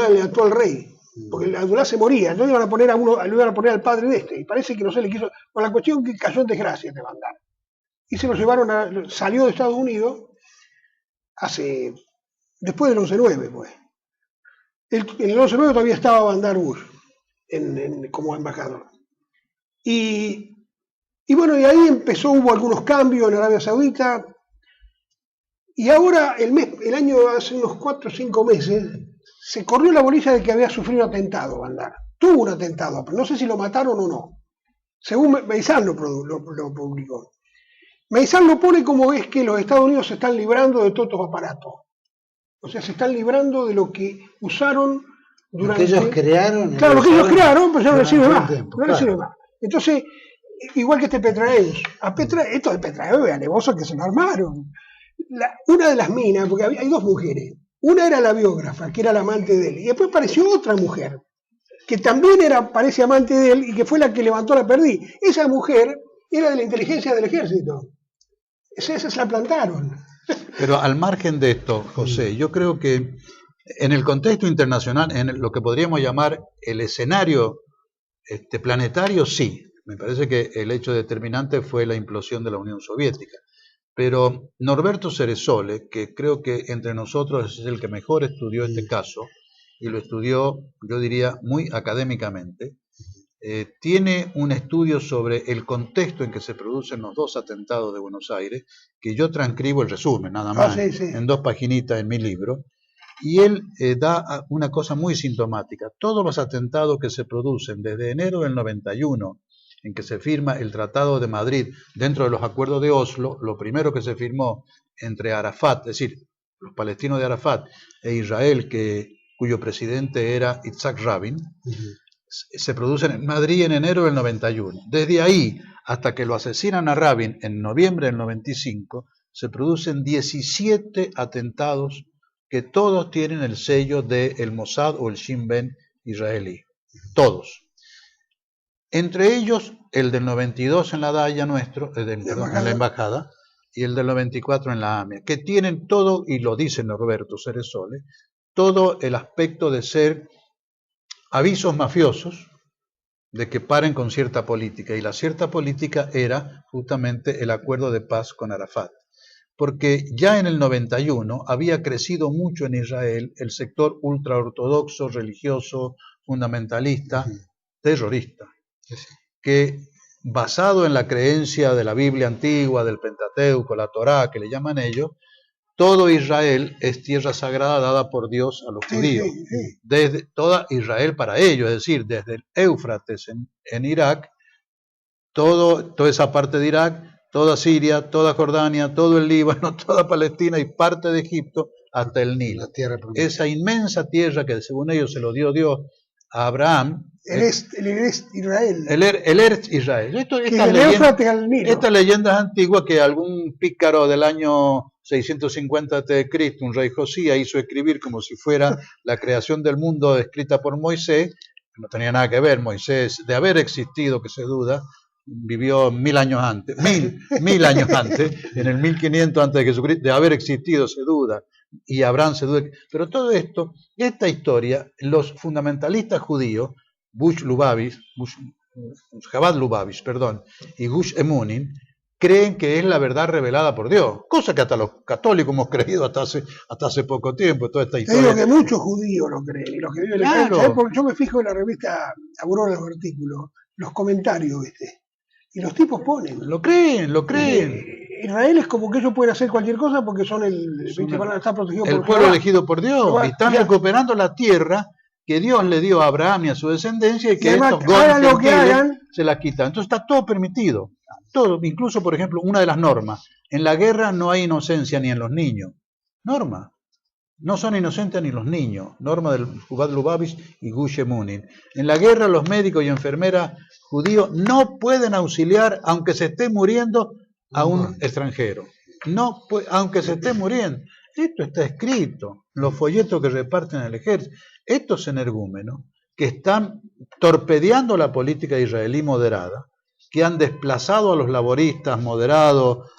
el actual rey, porque Abdullah se moría, entonces lo iban a poner al padre de este, y parece que no se le quiso, por la cuestión que cayó en desgracia este Bandar. Y se lo llevaron salió de Estados Unidos hace después del 11-9, pues. En el 11-9 todavía estaba Bandar Bush como embajador. Y bueno, y ahí hubo algunos cambios en Arabia Saudita. Y ahora, el año, hace unos 4 o 5 meses, se corrió la bolilla de que había sufrido atentado Bandar. Tuvo un atentado, pero no sé si lo mataron o no. Según Meizán lo publicó. Meizán lo pone como es que los Estados Unidos se están librando de todos estos aparatos. O sea, se están librando de lo que usaron durante... Lo que ellos crearon. Claro, lo que ellos crearon, pues ya no les sirve más. Tiempo, no les sirve más. Entonces, igual que este Petraeus. Esto de Petraeus es alevoso que se lo armaron. Una de las minas, porque hay 2 mujeres. Una era la biógrafa, que era la amante de él. Y después apareció otra mujer, que también parece amante de él y que fue la que levantó la perdí. Esa mujer era de la inteligencia del ejército. Esa se la plantaron. Pero al margen de esto, José, yo creo que en el contexto internacional, en lo que podríamos llamar el escenario planetario, sí. Me parece que el hecho determinante fue la implosión de la Unión Soviética. Pero Norberto Ceresole, que creo que entre nosotros es el que mejor estudió este caso, y lo estudió, yo diría, muy académicamente, tiene un estudio sobre el contexto en que se producen los 2 atentados de Buenos Aires, que yo transcribo el resumen, nada más, sí. en 2 paginitas en mi libro, y él da una cosa muy sintomática. Todos los atentados que se producen desde enero del 91, en que se firma el Tratado de Madrid dentro de los acuerdos de Oslo, lo primero que se firmó entre Arafat, es decir, los palestinos de Arafat e Israel, cuyo presidente era Yitzhak Rabin, se producen en Madrid en enero del 91. Desde ahí hasta que lo asesinan a Rabin en noviembre del 95, se producen 17 atentados que todos tienen el sello del Mossad o el Shin Bet israelí. Todos. Entre ellos, el del 92 en la Daya nuestro, en la embajada, y el del 94 en la AMIA, que tienen todo, y lo dice Norberto Ceresole, todo el aspecto de ser avisos mafiosos de que paren con cierta política, y la cierta política era justamente el acuerdo de paz con Arafat, porque ya en el 91 había crecido mucho en Israel el sector ultraortodoxo, religioso, fundamentalista, terrorista, que basado en la creencia de la Biblia antigua, del Pentateuco, la Torá, que le llaman ellos, todo Israel es tierra sagrada dada por Dios a los judíos. Desde toda Israel para ellos, es decir, desde el Éufrates en Irak, toda esa parte de Irak, toda Siria, toda Jordania, todo el Líbano, toda Palestina y parte de Egipto hasta el Nilo. Esa inmensa tierra que según ellos se lo dio Dios a Abraham. El Eretz Israel. El Eretz Israel. Estas leyendas antiguas que algún pícaro del año 650 a.C., un rey Josías, hizo escribir como si fuera la creación del mundo escrita por Moisés. No tenía nada que ver. Moisés, de haber existido, que se duda, vivió 1000 años antes, mil años antes, en el 1500 antes de Jesucristo, de haber existido se duda, y Abraham se duda. Pero todo esto, esta historia, los fundamentalistas judíos, Chabad Lubavitch, y Gush Emunim, creen que es la verdad revelada por Dios, cosa que hasta los católicos hemos creído hasta hace poco tiempo, toda esta historia. Te digo que muchos judíos lo creen, y los que viven en la porque yo me fijo en la revista Aurora, los artículos, los comentarios, y los tipos ponen. Lo creen. Israel es como que ellos pueden hacer cualquier cosa porque van a estar protegidos por el pueblo elegido por Dios, y están recuperando la tierra que Dios le dio a Abraham y a su descendencia, y que estos goyim se la quitan. Entonces está todo permitido. Todo, incluso, por ejemplo, una de las normas. En la guerra no hay inocencia ni en los niños. Norma. No son inocentes ni los niños. Norma del Chabad Lubavitch y Gush Emunim. En la guerra los médicos y enfermeras judíos no pueden auxiliar, aunque se esté muriendo, a un extranjero. No, aunque se esté muriendo. Esto está escrito. Los folletos que reparten el ejército. Estos energúmenos que están torpedeando la política israelí moderada, que han desplazado a los laboristas moderados,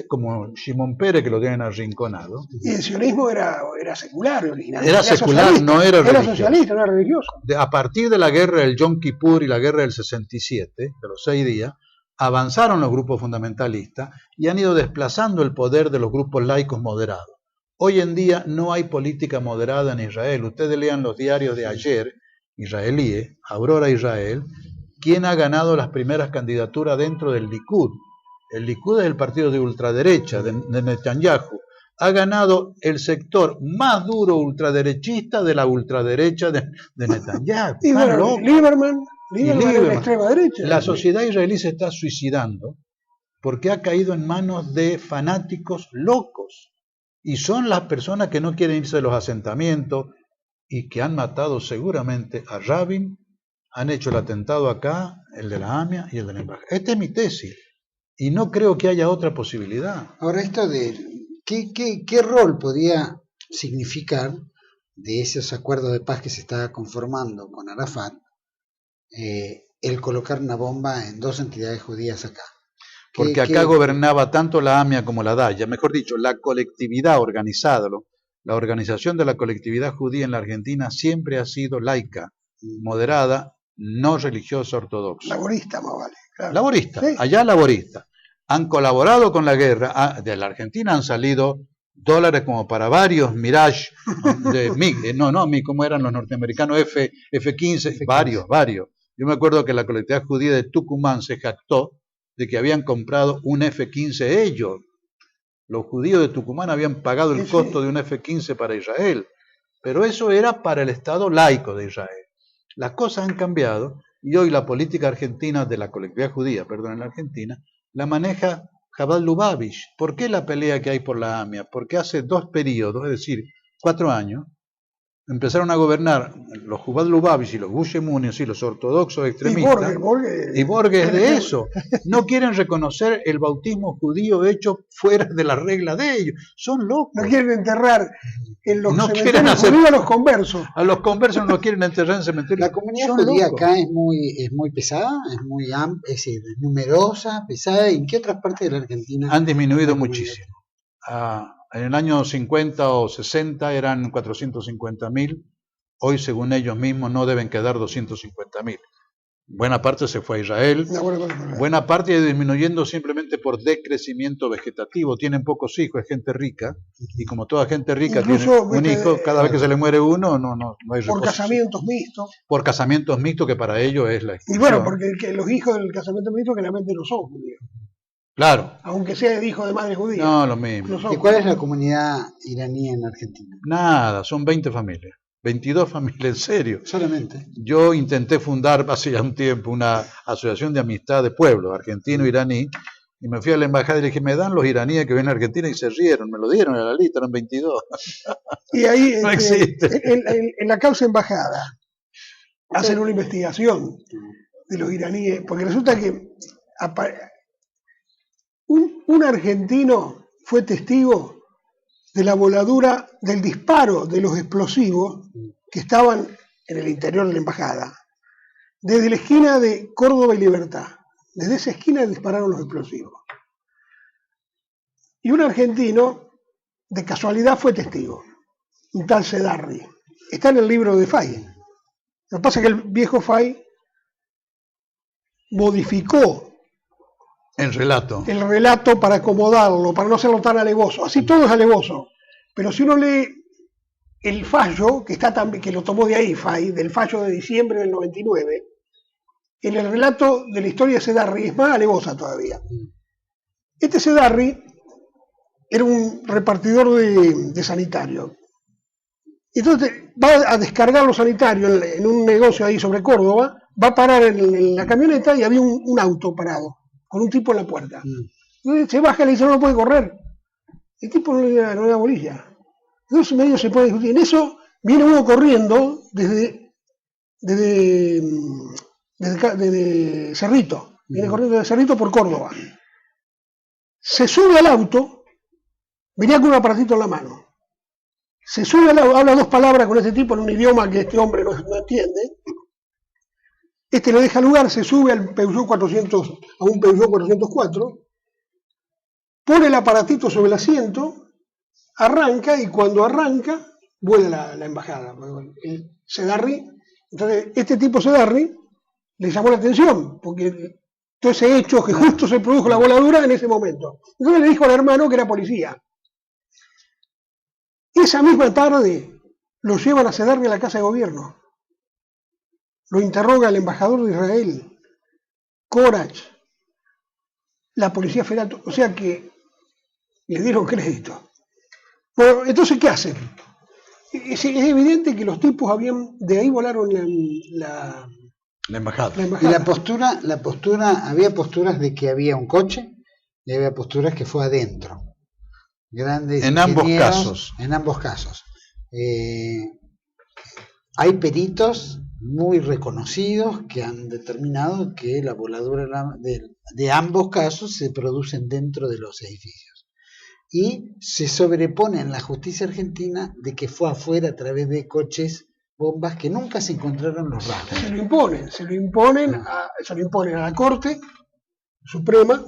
como Shimon Peres, que lo tienen arrinconado. Y el sionismo era secular originalmente. Era secular, no era religioso. Era socialista, no era religioso. A partir de la guerra del Yom Kippur y la guerra del 67, de los 6 días, avanzaron los grupos fundamentalistas y han ido desplazando el poder de los grupos laicos moderados. Hoy en día no hay política moderada en Israel. Ustedes lean los diarios de ayer, israelíes, Aurora Israel, ¿quién ha ganado las primeras candidaturas dentro del Likud? El Likud es el partido de ultraderecha de Netanyahu. Ha ganado el sector más duro ultraderechista de la ultraderecha de Netanyahu. Y bueno, Lieberman es la extrema derecha. La sociedad israelí se está suicidando porque ha caído en manos de fanáticos locos. Y son las personas que no quieren irse de los asentamientos y que han matado seguramente a Rabin, han hecho el atentado acá, el de la AMIA y el de la embajada. Esta es mi tesis. Y no creo que haya otra posibilidad. Ahora, esto de ¿qué rol podría significar de esos acuerdos de paz que se está conformando con Arafat el colocar una bomba en 2 entidades judías acá? Porque acá gobernaba tanto la AMIA como la DAIA, mejor dicho, la colectividad organizada, la organización de la colectividad judía en la Argentina siempre ha sido laica, moderada, no religiosa ortodoxa. Laborista, más vale. Claro. Laborista, sí. Allá laborista. Han colaborado con la guerra. De la Argentina han salido dólares como para varios Mirage, de MiG, no MiG, como eran los norteamericanos, F-15, varios. Yo me acuerdo que la colectividad judía de Tucumán se jactó de que habían comprado un F-15 ellos. Los judíos de Tucumán habían pagado el costo de un F-15 para Israel. Pero eso era para el Estado laico de Israel. Las cosas han cambiado y hoy la política argentina de la colectividad judía, en la Argentina, la maneja Jabal Lubavitch. ¿Por qué la pelea que hay por la AMIA? Porque hace 2 periodos, es decir, 4 años, empezaron a gobernar los Jabal Lubavitch y los Gush Emunim, los ortodoxos extremistas. Y Borges de eso. No quieren reconocer el bautismo judío hecho fuera de la regla de ellos. Son locos. No quieren enterrar en los cementerios judíos a los conversos. A los conversos no quieren enterrar en cementerios. La comunidad judía acá es muy pesada, es muy amplia, es numerosa, pesada. ¿En qué otras partes de la Argentina? Han disminuido muchísimo. En el año 50 o 60 eran 450.000. Hoy, según ellos mismos, no deben quedar 250.000. Buena parte se fue a Israel. Buena parte disminuyendo simplemente por decrecimiento vegetativo. Tienen pocos hijos, es gente rica. Y como toda gente rica incluso, tiene un hijo, cada vez que se le muere uno, no hay por casamientos mixtos. Por casamientos mixtos, que para ellos es la excepción. Y bueno, porque los hijos del casamiento mixto generalmente no son judíos. Claro. Aunque sea hijo de madre judía. No, lo mismo. ¿Y cuál es la comunidad iraní en Argentina? Nada, son 20 familias. 22 familias, en serio. Solamente. Yo intenté fundar hace ya un tiempo una asociación de amistad de pueblos, argentino-iraní, y me fui a la embajada y le dije, me dan los iraníes que vienen a Argentina, y se rieron, me lo dieron en la lista, eran 22. Y ahí, no existe. En la causa embajada, hacen una investigación de los iraníes, porque resulta que un argentino fue testigo de la voladura, del disparo de los explosivos que estaban en el interior de la embajada, desde la esquina de Córdoba y Libertad. Desde esa esquina dispararon los explosivos. Y un argentino, de casualidad, fue testigo, un tal Sedarri. Está en el libro de Fay. Lo que pasa es que el viejo Fay modificó el relato para acomodarlo, para no hacerlo tan alevoso. Así todo es alevoso. Pero si uno lee el fallo, que lo tomó de ahí, Fay, del fallo de diciembre del 99, en el relato de la historia de Sedarri es más alevosa todavía. Este Sedarri era un repartidor de sanitario. Entonces va a descargar los sanitarios en un negocio ahí sobre Córdoba, va a parar en la camioneta y había un auto parado, con un tipo en la puerta. Entonces se baja y le dice, no puede correr. El tipo no le da bolilla. Entonces medio se puede discutir. En eso viene uno corriendo desde Cerrito. Viene corriendo de Cerrito por Córdoba. Se sube al auto, venía con un aparatito en la mano. Se sube al auto, habla 2 palabras con este tipo en un idioma que este hombre no entiende. Este le deja lugar, se sube al Peugeot 400, a un Peugeot 404, pone el aparatito sobre el asiento, arranca, y cuando arranca, vuela la embajada. Sedarri, entonces este tipo Sedarri le llamó la atención, porque todo ese hecho que justo se produjo la voladura en ese momento. Entonces le dijo al hermano que era policía. Esa misma tarde lo llevan a Sedernia a la Casa de Gobierno. Lo interroga el embajador de Israel, Korach, la Policía Federal, o sea que le dieron crédito. Bueno, entonces, ¿qué hacen? Es evidente que los tipos de ahí volaron la embajada. Y la postura, había posturas de que había un coche y había posturas que fue adentro. Grandes en ambos casos. En ambos casos. Hay peritos muy reconocidos que han determinado que la voladura de ambos casos se producen dentro de los edificios. Y se sobrepone en la justicia argentina de que fue afuera a través de coches, bombas que nunca se encontraron los rastros. Se lo imponen a la Corte Suprema.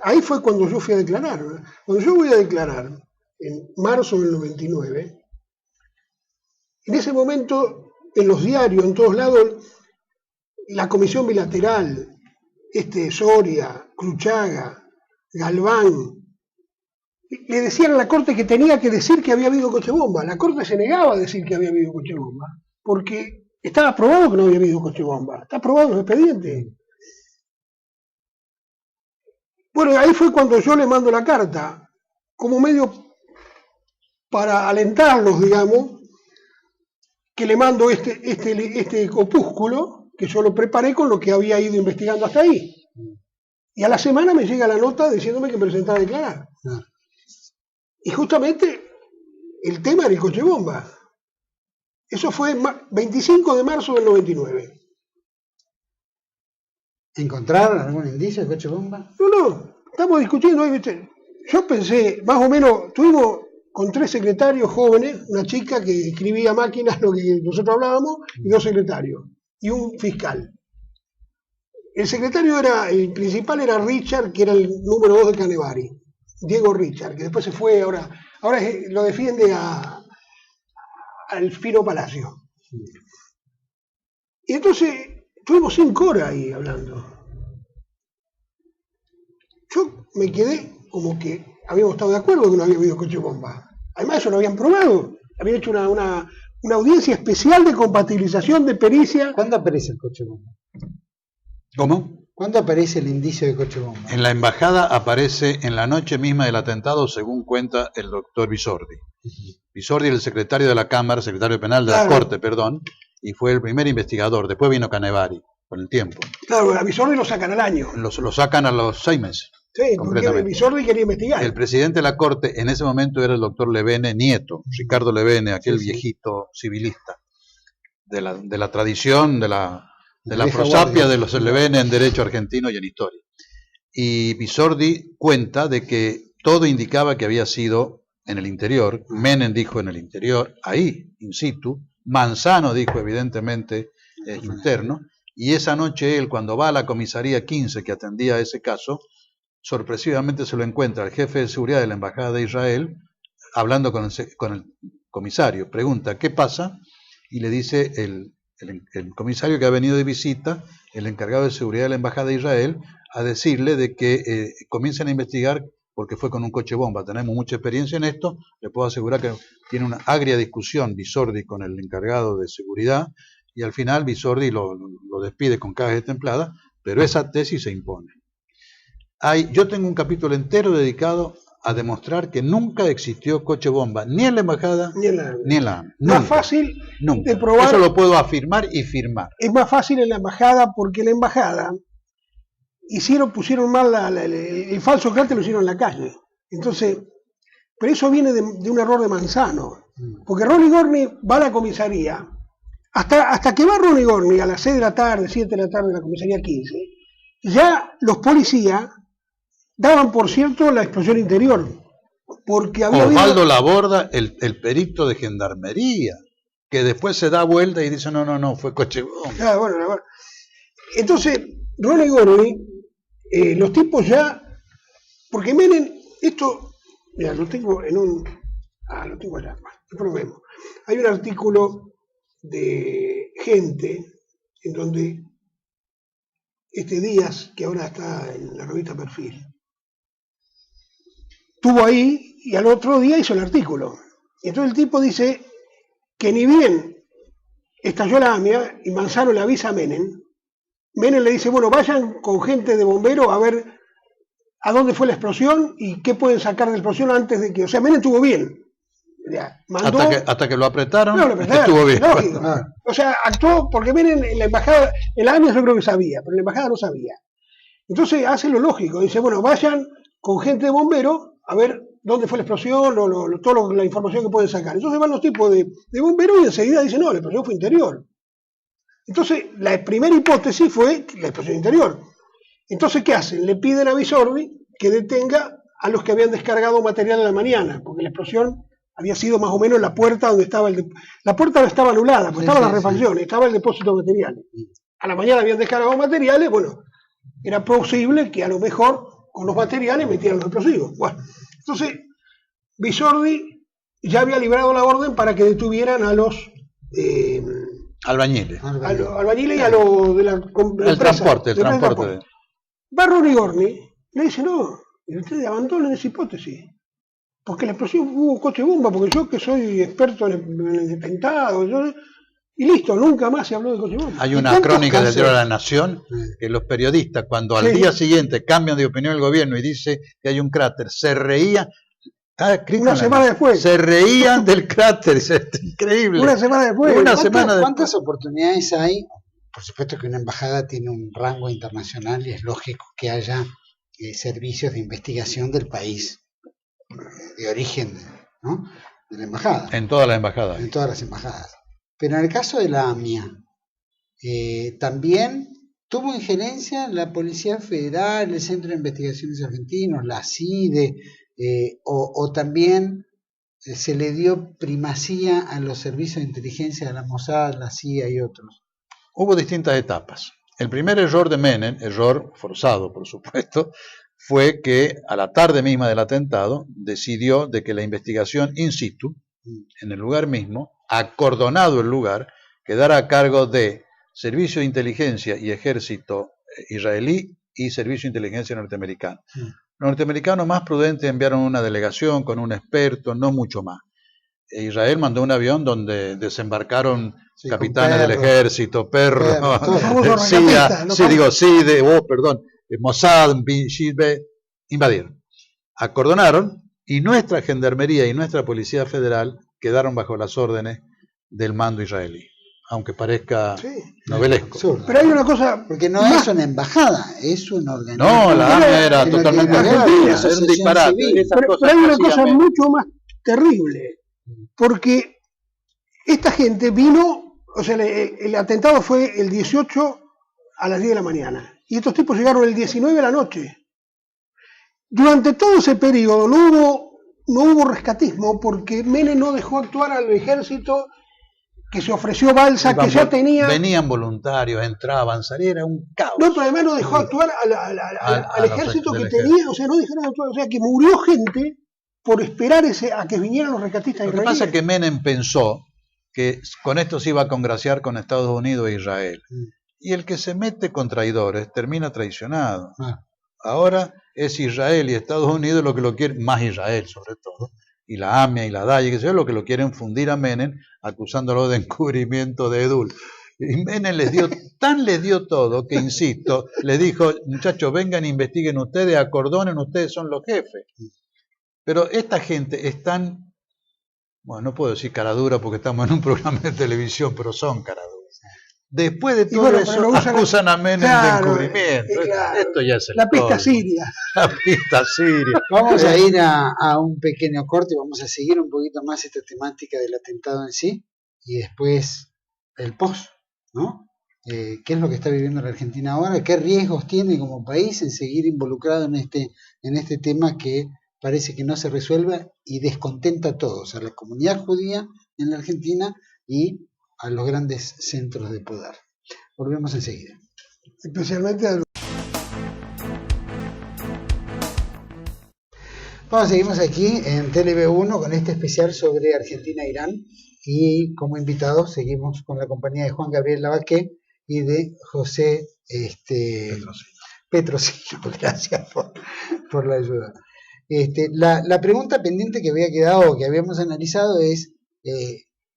Ahí fue cuando yo fui a declarar. Cuando yo voy a declarar, en marzo del 99, en ese momento, en los diarios, en todos lados, la comisión bilateral, Soria, Cruchaga, Galván, le decían a la Corte que tenía que decir que había habido coche bomba. La Corte se negaba a decir que había habido coche bomba, porque estaba probado que no había habido coche bomba. Está probado en los expedientes. Bueno, ahí fue cuando yo le mando la carta, como medio para alentarlos, digamos, que le mando este opúsculo, que yo lo preparé con lo que había ido investigando hasta ahí. Y a la semana me llega la nota diciéndome que me presentaba a declarar. Y justamente el tema era el coche bomba. Eso fue 25 de marzo del 99. ¿Encontraron algún indicio de coche bomba? No, estamos discutiendo hoy, ¿viste? Yo pensé, más o menos, tuvimos con 3 secretarios jóvenes, una chica que escribía máquinas lo que nosotros hablábamos, y 2 secretarios, y un fiscal. El principal era Richard, que era el número 2 de Canevari. Diego Richard, que después se fue, ahora lo defiende al Fino Palacio. Y entonces estuvimos 5 horas ahí hablando. Yo me quedé como que habíamos estado de acuerdo que no había habido coche bomba. Además eso lo habían probado. Habían hecho una audiencia especial de compatibilización de pericia. ¿Cuándo aparece el coche bomba? ¿Cómo? ¿Cuándo aparece el indicio de coche bomba? En la embajada aparece en la noche misma del atentado, según cuenta el doctor Bisordi. Bisordi era el secretario de la Cámara, secretario penal de la Corte, perdón, y fue el primer investigador. Después vino Canevari, con el tiempo. Claro, a Bisordi lo sacan al año. Lo sacan a los 6 meses. Sí, porque Bisordi quería investigar. El presidente de la Corte en ese momento era el doctor Levene, nieto, Ricardo Levene, aquel viejito civilista, de la tradición, de la prosapia de los Levene en derecho argentino y en historia. Y Bisordi cuenta de que todo indicaba que había sido en el interior. Menem dijo en el interior, ahí, in situ. Manzano dijo evidentemente interno. Y esa noche él, cuando va a la comisaría 15 que atendía ese caso, sorpresivamente se lo encuentra el jefe de seguridad de la Embajada de Israel hablando con el comisario. Pregunta, ¿qué pasa? Y le dice el comisario que ha venido de visita, el encargado de seguridad de la Embajada de Israel, a decirle de que comiencen a investigar porque fue con un coche bomba. Tenemos mucha experiencia en esto, le puedo asegurar que tiene una agria discusión Bisordi con el encargado de seguridad y al final Bisordi lo despide con cajas templadas, pero esa tesis se impone. Yo tengo un capítulo entero dedicado a demostrar que nunca existió coche bomba, ni en la embajada, ni en la AMIA. Más fácil de probar. Eso lo puedo afirmar y firmar. Es más fácil en la embajada porque la embajada pusieron mal el falso cartel, lo hicieron en la calle. Entonces, pero eso viene de un error de Manzano. Porque Ronnie Gorni va a la comisaría, hasta que va Ronnie Gorni a las 6 de la tarde, 7 de la tarde en la comisaría 15, ya los policías daban por cierto la explosión interior, porque había Osvaldo Laborda, el perito de gendarmería, que después se da vuelta y dice, no, fue coche bomba. Bueno. Entonces, Ronnie Gorni, los tipos ya, porque Menem, esto, mira, lo tengo en lo tengo allá, después lo vemos. Hay un artículo de Gente, en donde Díaz, que ahora está en la revista Perfil, estuvo ahí y al otro día hizo el artículo. Y entonces el tipo dice que ni bien estalló la AMIA y Manzano le avisa a Menem, Menem le dice, bueno, vayan con gente de bomberos a ver a dónde fue la explosión y qué pueden sacar de la explosión antes de que... O sea, Menem estuvo bien. Mandó, hasta que lo apretaron, no, lo apretaron, estuvo bien. Lógico. O sea, actuó porque Menem en la embajada, en la AMIA yo creo que sabía, pero en la embajada no sabía. Entonces hace lo lógico, dice, bueno, vayan con gente de bomberos a ver dónde fue la explosión, toda la información que pueden sacar. Entonces van los tipos de bomberos y enseguida dicen, no, la explosión fue interior. Entonces, la primera hipótesis fue la explosión interior. Entonces, ¿qué hacen? Le piden a Visordi que detenga a los que habían descargado material en la mañana, porque la explosión había sido más o menos en la puerta donde estaba la puerta no estaba anulada, porque estaba la refacción, estaba el depósito de materiales. A la mañana habían descargado materiales, bueno, era posible que a lo mejor con los materiales metieran los explosivos. Bueno, entonces, Visordi ya había librado la orden para que detuvieran a los... albañiles. A los albañiles y a los de la el transporte. Va Ronnie Gorni, le dice, no, ustedes abandonen esa hipótesis. Porque la explosión hubo coche bomba, porque yo que soy experto en el atentado, y listo, nunca más se habló de coche bomba. Hay una crónica del diario de la Nación que los periodistas, cuando al día siguiente cambian de opinión el gobierno y dice que hay un cráter, se reían. Una semana después. Se reían del cráter, es increíble. Una semana después. ¿Cuántas oportunidades hay? Por supuesto que una embajada tiene un rango internacional y es lógico que haya servicios de investigación del país de origen, ¿no?, de la embajada. En todas las embajadas. En todas las embajadas. Pero en el caso de la AMIA, también tuvo injerencia la Policía Federal, el Centro de Investigaciones Argentinos, la CIDE, o también se le dio primacía a los servicios de inteligencia de la Mossad, la CIA y otros. Hubo distintas etapas. El primer error de Menem, error forzado por supuesto, fue que a la tarde misma del atentado decidió de que la investigación in situ, en el lugar mismo, acordonado el lugar, quedara a cargo de Servicio de Inteligencia y Ejército israelí y Servicio de Inteligencia norteamericano. Los norteamericanos más prudentes enviaron una delegación con un experto, no mucho más. Israel mandó un avión donde desembarcaron capitanes del ejército, perros, CIA, Mossad, Shilbe, invadieron. Acordonaron y nuestra gendarmería y nuestra Policía Federal quedaron bajo las órdenes del mando israelí, aunque parezca novelesco. Pero hay una cosa... Porque no es una embajada, es un organismo. No, la AMIA era totalmente argentina, era un disparate. Pero hay una cosa mucho más terrible, porque esta gente vino, o sea, el atentado fue el 18 a las 10 de la mañana, y estos tipos llegaron el 19 de la noche. Durante todo ese periodo no hubo rescatismo, porque Menem no dejó actuar al ejército que se ofreció balsa, que ya tenía... Venían voluntarios, entraban, salían, era un caos. No, pero además no dejó actuar al ejército que tenía, o sea, no dejaron actuar, o sea, que murió gente por esperar a que vinieran los rescatistas israelíes. Lo que pasa es que Menem pensó que con esto se iba a congraciar con Estados Unidos e Israel. Y el que se mete con traidores termina traicionado. Ahora es Israel y Estados Unidos lo que lo quieren, más Israel sobre todo, y la AMIA y la DAIE, que sé yo, lo que lo quieren fundir a Menem, acusándolo de encubrimiento de Edul. Y Menem les dio todo, que insisto, le dijo, muchachos, vengan, investiguen ustedes, acordonen, ustedes son los jefes. Pero esta gente es tan, bueno, no puedo decir caradura porque estamos en un programa de televisión, pero son caraduras. Después de todo eso, acusan a Menem de encubrimiento. Esto ya es la pista siria. La pista siria. Vamos a ir a un pequeño corte, vamos a seguir un poquito más esta temática del atentado en sí, y después el post, ¿no? ¿Qué es lo que está viviendo la Argentina ahora? ¿Qué riesgos tiene como país en seguir involucrado en este tema que parece que no se resuelve y descontenta a todos, a la comunidad judía en la Argentina y a los grandes centros de poder? Volvemos enseguida. Especialmente a... Bueno, seguimos aquí en TLV1 con este especial sobre Argentina-Irán y como invitados seguimos con la compañía de Juan Gabriel Lavaqué y de José Petrosino. Gracias por la ayuda. La pregunta pendiente que había quedado, que habíamos analizado es,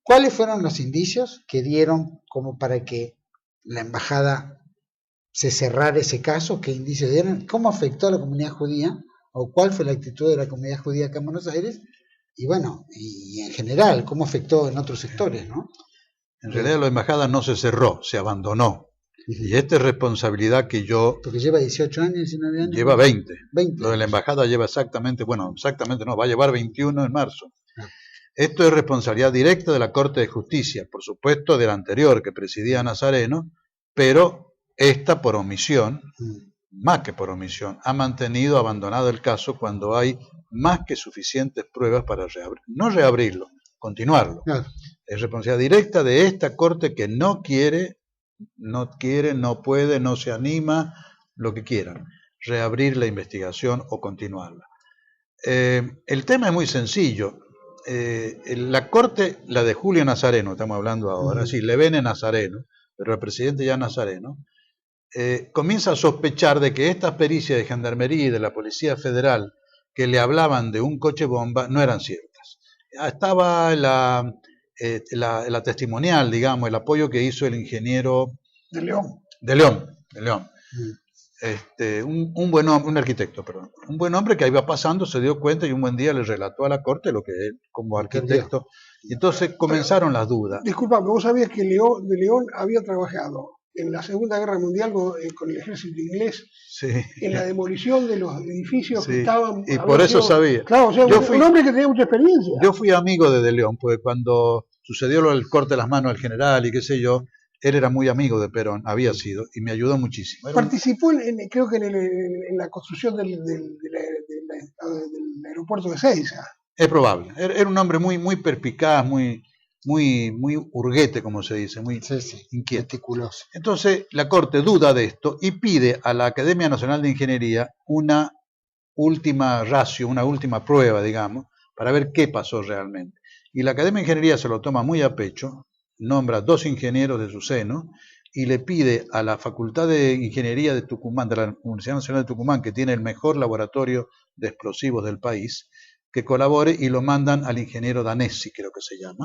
¿cuáles fueron los indicios que dieron como para que la embajada se cerrara ese caso? ¿Qué indicios dieron? ¿Cómo afectó a la comunidad judía? ¿O cuál fue la actitud de la comunidad judía acá en Buenos Aires? Y bueno, y en general, ¿cómo afectó en otros sectores, ¿no? En realidad la embajada no se cerró, se abandonó. Y esta es responsabilidad que yo... Porque lleva 18 años, 19 años. Lleva 20. 20. Lo de la embajada lleva exactamente no, va a llevar 21 en marzo. Esto es responsabilidad directa de la Corte de Justicia, por supuesto de la anterior que presidía Nazareno, pero esta por omisión, más que por omisión, ha mantenido abandonado el caso cuando hay más que suficientes pruebas para no reabrirlo, continuarlo. Claro. Es responsabilidad directa de esta Corte que no quiere, no puede, no se anima, lo que quieran, reabrir la investigación o continuarla. El tema es muy sencillo. La Corte, la de Julio Nazareno, estamos hablando ahora, sí, Levene Nazareno, pero el presidente ya Nazareno, comienza a sospechar de que estas pericias de Gendarmería y de la Policía Federal que le hablaban de un coche bomba no eran ciertas. Estaba la testimonial, digamos, el apoyo que hizo el ingeniero De León. De León. Un buen hombre, un arquitecto, perdón. Un buen hombre que iba pasando, se dio cuenta y un buen día le relató a la Corte lo que él, como arquitecto. Y entonces comenzaron las dudas. Disculpame, vos sabías que De León había trabajado en la Segunda Guerra Mundial con el ejército inglés, sí, en la demolición de los edificios que estaban... Y por eso sabía. Claro, o sea, un hombre que tenía mucha experiencia. Yo fui amigo de León, porque cuando sucedió lo del corte de las manos al general y qué sé yo, él era muy amigo de Perón, había sido, y me ayudó muchísimo. Participó, creo que en la construcción del aeropuerto de Ezeiza. Es probable. Era un hombre muy perspicaz, muy hurguete, como se dice, muy inquieto. Meticuloso. Entonces, la Corte duda de esto y pide a la Academia Nacional de Ingeniería una última ratio, una última prueba, digamos, para ver qué pasó realmente. Y la Academia de Ingeniería se lo toma muy a pecho, nombra 2 ingenieros de su seno y le pide a la Facultad de Ingeniería de Tucumán, de la Universidad Nacional de Tucumán, que tiene el mejor laboratorio de explosivos del país, que colabore, y lo mandan al ingeniero Danesi, creo que se llama.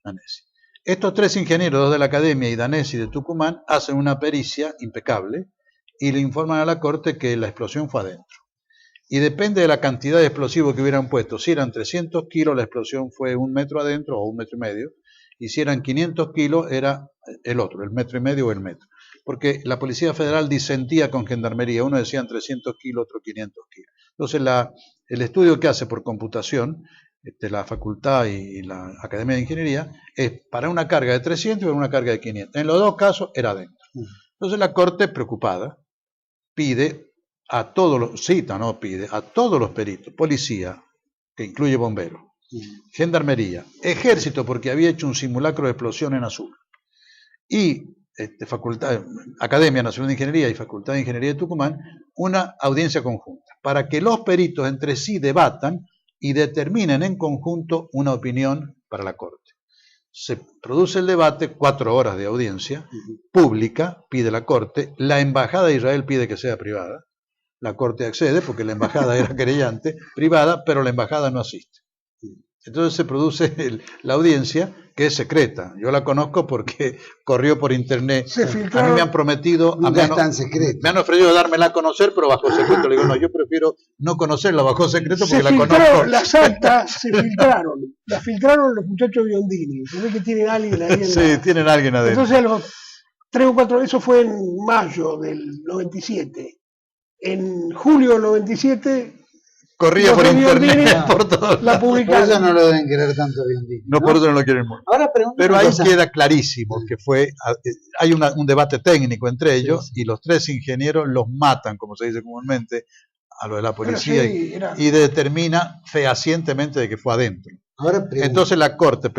Danesi. Estos 3 ingenieros, 2 de la Academia y Danesi de Tucumán, hacen una pericia impecable y le informan a la Corte que la explosión fue adentro. Y depende de la cantidad de explosivos que hubieran puesto. Si eran 300 kilos, la explosión fue 1 metro adentro o 1,5 metros, y si eran 500 kilos, era el otro, el 1,5 metros o el metro. Porque la Policía Federal disentía con Gendarmería, uno decían 300 kilos, otro 500 kilos. Entonces el estudio que hace por computación, la facultad y la Academia de Ingeniería, es para una carga de 300 y para una carga de 500. En los 2 casos era adentro. Entonces la Corte, preocupada, pide a todos los peritos, policía, que incluye bomberos, Gendarmería, Ejército, porque había hecho un simulacro de explosión en Azul, y Academia Nacional de Ingeniería y Facultad de Ingeniería de Tucumán, una audiencia conjunta, para que los peritos entre sí debatan y determinen en conjunto una opinión para la Corte. Se produce el debate, 4 horas de audiencia, pública, pide la Corte, la Embajada de Israel pide que sea privada, la Corte accede porque la Embajada era querellante, privada, pero la Embajada no asiste. Entonces se produce la audiencia, que es secreta. Yo la conozco porque corrió por internet. A mí me han prometido, me han ofrecido dármela a conocer, pero bajo secreto. Le digo, no, yo prefiero no conocerla bajo secreto porque la conozco. Las actas se filtraron. Las filtraron los muchachos de Biondini. Se ve que tienen alguien ahí. Sí, tienen alguien adentro. Entonces, los 3 o 4, eso fue en mayo del 97. En julio del 97... corría por internet, por todo. La publicaron. Por eso no lo deben querer tanto Biondini. No, por eso no lo quieren mucho. Pero ahí queda clarísimo que hay un debate técnico entre ellos, y los 3 ingenieros los matan, como se dice comúnmente, a lo de la policía, y determina fehacientemente de que fue adentro. Entonces la Corte,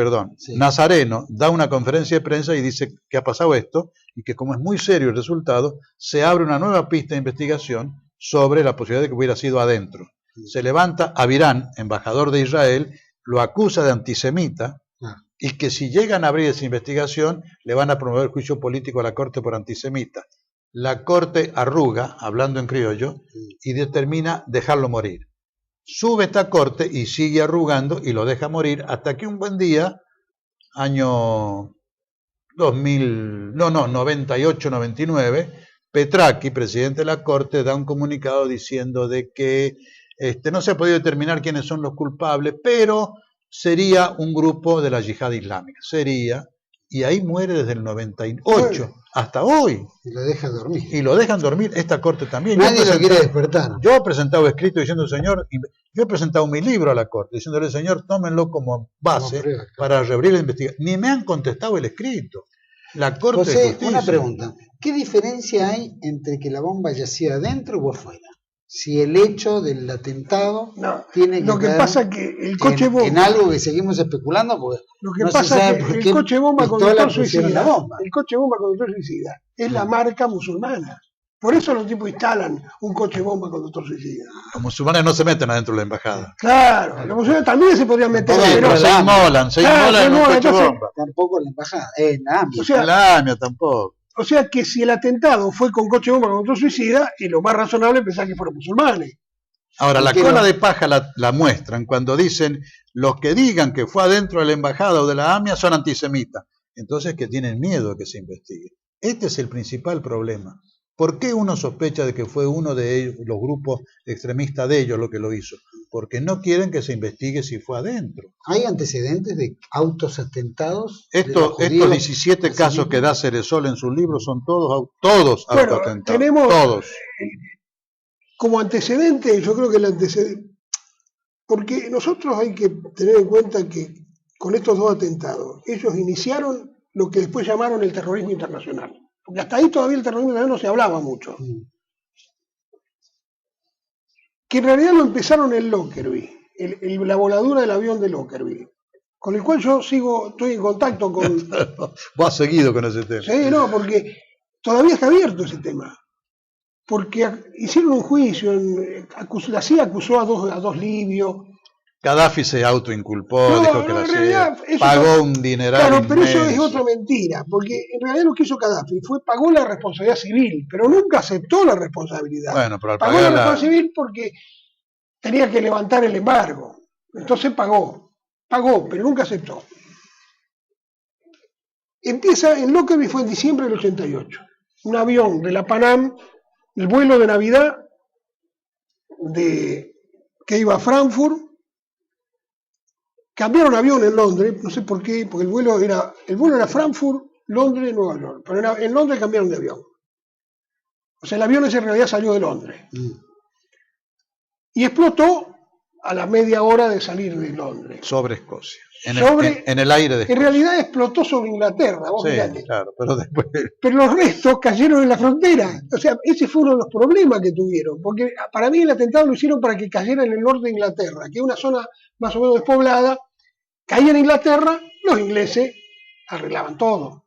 Nazareno, da una conferencia de prensa y dice que ha pasado esto, y que como es muy serio el resultado, se abre una nueva pista de investigación sobre la posibilidad de que hubiera sido adentro. Se levanta Avirán, embajador de Israel, lo acusa de antisemita, y que si llegan a abrir esa investigación le van a promover juicio político a la Corte por antisemita. La Corte arruga, hablando en criollo, y determina dejarlo morir. sube esta corte y sigue arrugando y lo deja morir hasta que un buen día, año 98-99, Petracchi, presidente de la corte, da un comunicado diciendo de que no se ha podido determinar quiénes son los culpables, pero sería un grupo de la yihad islámica, y ahí muere desde el 98 hasta hoy. Y lo dejan dormir. Y lo dejan dormir esta corte también. Nadie lo quiere despertar. Yo he presentado escrito diciendo, señor, yo he presentado mi libro a la corte, diciéndole, señor, tómenlo como base para reabrir la investigación. Ni me han contestado el escrito. La corte José, de justicia. una pregunta. ¿Qué diferencia hay entre que la bomba yacía adentro o afuera? Si el hecho del atentado tiene que lo que pasa es que el coche bomba, en algo que seguimos especulando, porque lo que pasa es que el coche bomba conductor suicida, el coche bomba conductor suicida es la marca musulmana. Por eso los tipos instalan un coche bomba conductor suicida. Los musulmanes no se meten adentro de la embajada. Claro, los musulmanes también se podrían meter. Pero se inmolan en un coche bomba. Tampoco en la embajada, en la AMIA. O sea, la AMIA tampoco. O sea que si el atentado fue con coche bomba conductor suicida, es lo más razonable pensar que fueron musulmanes. Ahora, la cola de paja la muestran cuando dicen los que digan que fue adentro de la embajada o de la AMIA son antisemitas. Entonces que tienen miedo de que se investigue. Este es el principal problema. ¿Por qué uno sospecha de que fue uno de ellos, los grupos extremistas de ellos lo que lo hizo? Porque no quieren que se investigue si fue adentro. ¿Hay antecedentes de autos atentados? Estos 17 casos que da Ceresol en su libro son todos autoatentados. Tenemos todos. Como antecedente, yo creo que el antecedente, porque nosotros hay que tener en cuenta que con estos dos atentados, ellos iniciaron lo que después llamaron el terrorismo internacional. Porque hasta ahí todavía el terrorismo internacional no se hablaba mucho. Que en realidad lo empezaron en Lockerbie, la voladura del avión de Lockerbie, con el cual yo estoy en contacto con... Vos has seguido con ese tema. Sí, no, porque todavía está abierto ese tema. Porque hicieron un juicio, la CIA acusó a dos libios. Gaddafi se autoinculpó, dijo que la CIA pagó un dineral. Claro, pero inmenso. eso es otra mentira, porque en realidad lo que hizo Gaddafi pagó la responsabilidad civil, pero nunca aceptó la responsabilidad. Bueno, pero pagó la responsabilidad civil porque tenía que levantar el embargo. Entonces pagó, pero nunca aceptó. Empieza en Lockerbie, fue en diciembre del 88. Un avión de la Panam, el vuelo de Navidad que iba a Frankfurt. Cambiaron avión en Londres, no sé por qué, porque el vuelo era Frankfurt, Londres, Nueva York. Pero en Londres cambiaron de avión. O sea, el avión ese en realidad salió de Londres. Y explotó a la media hora de salir de Londres. Sobre Escocia. En el aire de Escocia. En realidad explotó sobre Inglaterra. Vos mirate. Claro, pero después... Pero los restos cayeron en la frontera. O sea, ese fue uno de los problemas que tuvieron. Porque para mí el atentado lo hicieron para que cayera en el norte de Inglaterra, que es una zona más o menos despoblada. Caía en Inglaterra, los ingleses arreglaban todo.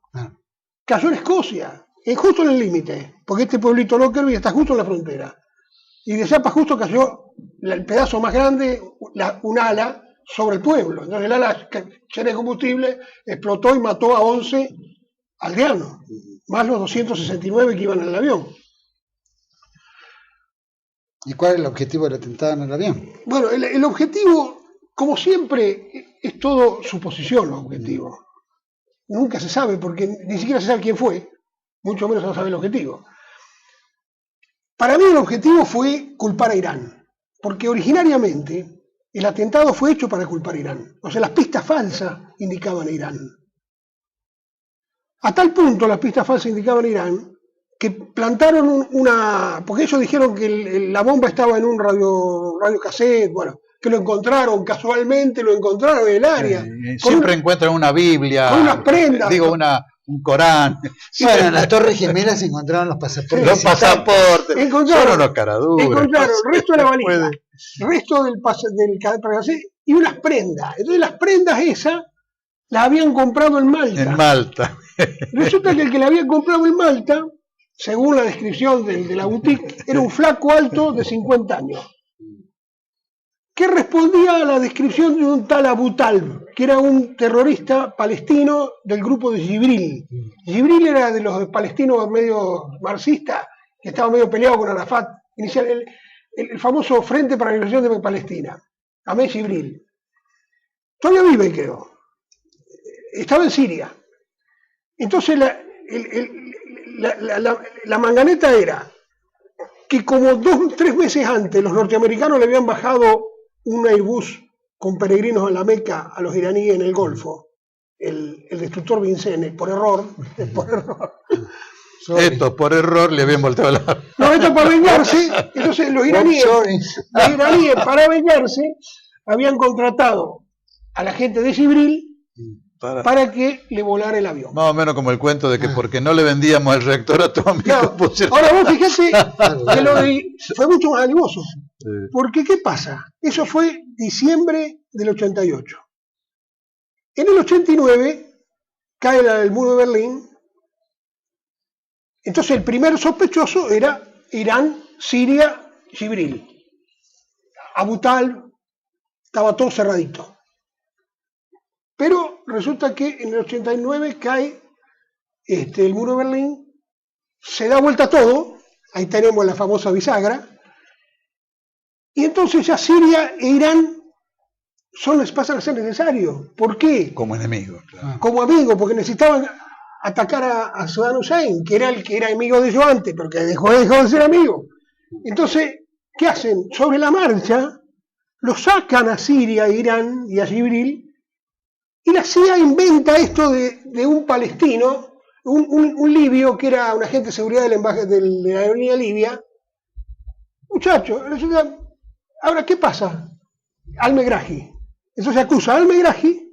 Cayó en Escocia, justo en el límite, porque este pueblito Lockerbie está justo en la frontera. Y de Zapa justo cayó el pedazo más grande, un ala, sobre el pueblo. Entonces el ala llena de combustible explotó y mató a 11 aldeanos, más los 269 que iban en el avión. ¿Y cuál es el objetivo del atentado en el avión? Bueno, el objetivo, como siempre, es todo suposición los objetivos. Nunca se sabe, porque ni siquiera se sabe quién fue, mucho menos se sabe el objetivo. Para mí el objetivo fue culpar a Irán, porque originariamente el atentado fue hecho para culpar a Irán. O sea, las pistas falsas indicaban a Irán. A tal punto las pistas falsas indicaban a Irán que plantaron porque ellos dijeron que la bomba estaba en un radiocassette, bueno, que lo encontraron casualmente, lo encontraron en el área. Siempre encuentran una Biblia, con unas prendas. Un Corán. Bueno, en las Torres Gemelas se encontraron los pasaportes. Los pasaportes. Encontraron unos caraduras. Encontraron el resto de la valija, el resto del cassette y unas prendas. Entonces las prendas esas las habían comprado en Malta. En Malta. Resulta que el que la había comprado en Malta, según la descripción de la boutique, era un flaco alto de 50 años. Que respondía a la descripción de un tal Abu Talb, que era un terrorista palestino del grupo de Jibril. Jibril era de los palestinos medio marxistas, que estaba medio peleado con Arafat. el famoso Frente para la Liberación de Palestina, Ahmed Jibril. Todavía vive, creo. Estaba en Siria. Entonces la manganeta era que como 2-3 meses antes los norteamericanos le habían bajado un Airbus con peregrinos a la Meca a los iraníes en el Golfo, el destructor Vincennes, por error. Esto por error le habían volteado la... No, esto para vengarse. Entonces los iraníes para vengarse habían contratado a la gente de Jibril para que le volara el avión. Más o menos como el cuento de que porque no le vendíamos el reactor atómico. Claro. Ahora vos fíjate que fue mucho más alevoso. Sí. Porque ¿qué pasa? Eso fue diciembre del 88. En el 89 cae el muro de Berlín. Entonces el primer sospechoso era Irán, Siria, Jibril. Abu Talib, estaba todo cerradito. Pero resulta que en el 89 cae el muro de Berlín, se da vuelta todo, ahí tenemos la famosa bisagra, y entonces ya Siria e Irán pasan a ser necesarios. ¿Por qué? Como enemigos, claro. Como amigos, porque necesitaban atacar a Saddam Hussein, que era el que era enemigo de ellos antes, pero que dejó de ser amigo. Entonces, ¿qué hacen? Sobre la marcha, lo sacan a Siria, a Irán y a Jibril, y la CIA inventa esto de un palestino, un libio, que era un agente de seguridad de la aerolínea libia. Muchachos, ahora, ¿qué pasa? Al-Megrahi. Entonces acusa a Al-Megrahi,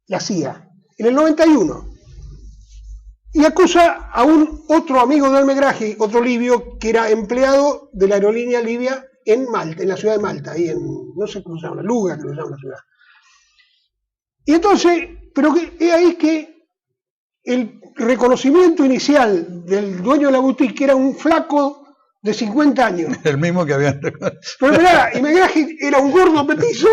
la CIA, en el 91. Y acusa a otro amigo de Al-Megrahi, otro libio, que era empleado de la aerolínea libia en Malta, en la ciudad de Malta, ahí no sé cómo se llama, Luga, que se llama la ciudad. Y entonces, pero es ahí que el reconocimiento inicial del dueño de la boutique, que era un flaco de 50 años. El mismo que habían reconocido. Pero mirá, y Megrahi era un gordo petizo.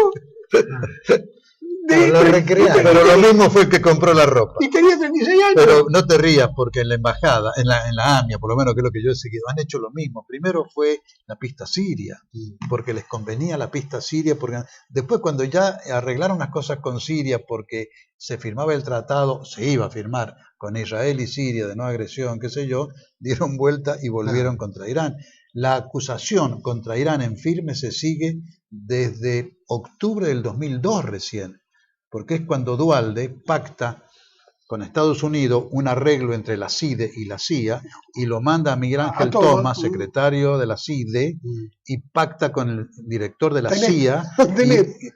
Pero lo mismo fue el que compró la ropa. Y tenía 36 años. Pero no te rías, porque en la embajada, en la AMIA, por lo menos que es lo que yo he seguido, han hecho lo mismo. Primero fue la pista siria, porque les convenía la pista siria, porque después cuando ya arreglaron las cosas con Siria, porque se firmaba el tratado, se iba a firmar con Israel y Siria de no agresión, qué sé yo, dieron vuelta y volvieron contra Irán. La acusación contra Irán en firme se sigue desde octubre del 2002 recién, porque es cuando Duhalde pacta con Estados Unidos un arreglo entre la CIDE y la CIA y lo manda a Miguel Ángel Thomas, secretario de la CIDE, y pacta con el director de la CIA,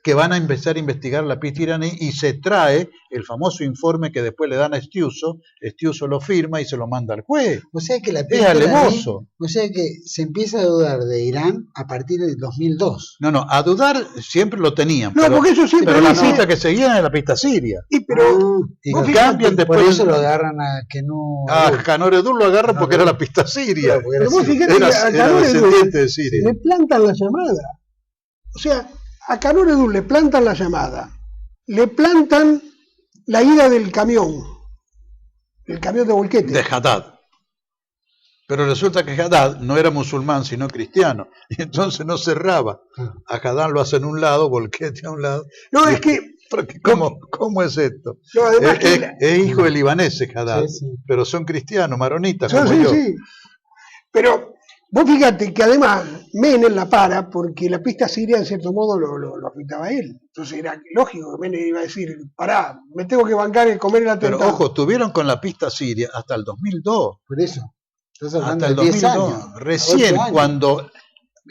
que van a empezar a investigar la pista iraní, y se trae el famoso informe que después le dan a Stiuso lo firma y se lo manda al juez. O sea que la pista iraní, o sea que se empieza a dudar de Irán a partir del 2002. No, a dudar siempre lo tenían, no, porque eso siempre pero la pista que seguían era la pista siria. Y cambian después. Por eso lo agarran a que no. A Canoredú lo agarran porque era la pista siria. Pero vos fíjate que a Canoredú le plantan la llamada. O sea, a Canoredú le plantan la llamada. Le plantan la ida del camión. El camión de Volquete. De Haddad. Pero resulta que Haddad no era musulmán, sino cristiano. Y entonces no cerraba. A Haddad lo hacen a un lado, Volquete a un lado. No, es que... ¿Cómo es esto? No, además es hijo de libaneses, Haddad, pero son cristianos, maronitas, como yo. Sí. Pero vos fíjate que además Menem la para porque la pista siria en cierto modo lo afectaba a él. Entonces era lógico que Menem iba a decir, pará, me tengo que bancar el comer el atentado. Pero ojo, estuvieron con la pista siria hasta el 2002. Por eso. Hasta el 2002. Recién cuando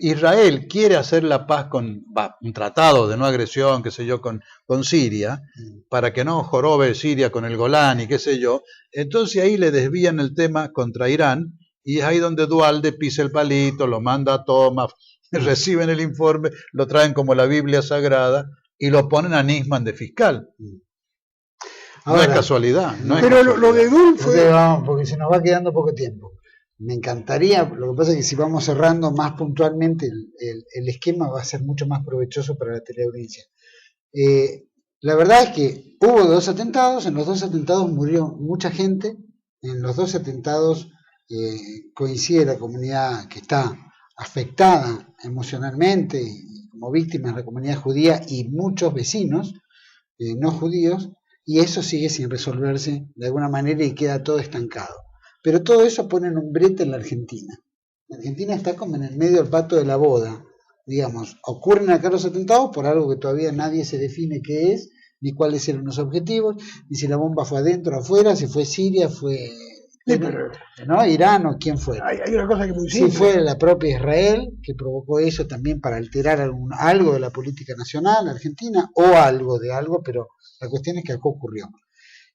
Israel quiere hacer la paz con un tratado de no agresión, qué sé yo, con Siria, para que no jorobe Siria con el Golán y qué sé yo, entonces ahí le desvían el tema contra Irán, y es ahí donde Duhalde pisa el palito, lo manda a Thomas, reciben el informe, lo traen como la Biblia Sagrada y lo ponen a Nisman de fiscal. Ahora, no es casualidad. Pero lo de Dul fue... Vamos, porque se nos va quedando poco tiempo. Me encantaría, lo que pasa es que si vamos cerrando más puntualmente el esquema va a ser mucho más provechoso para la teleaudiencia. La verdad es que hubo 2 atentados, en los 2 atentados murió mucha gente, en los 2 atentados coincide la comunidad que está afectada emocionalmente como víctimas de la comunidad judía y muchos vecinos no judíos, y eso sigue sin resolverse de alguna manera y queda todo estancado. Pero todo eso pone un brete en la Argentina. La Argentina está como en el medio del pato de la boda, digamos, ocurren acá los atentados por algo que todavía nadie se define qué es, ni cuáles eran los objetivos, ni si la bomba fue adentro o afuera, si fue Siria, fue ¿no? Irán o quién fue. Hay una cosa que es muy Si simple. fue la propia Israel que provocó eso también para alterar algo de la política nacional argentina o algo de algo, pero la cuestión es que acá ocurrió.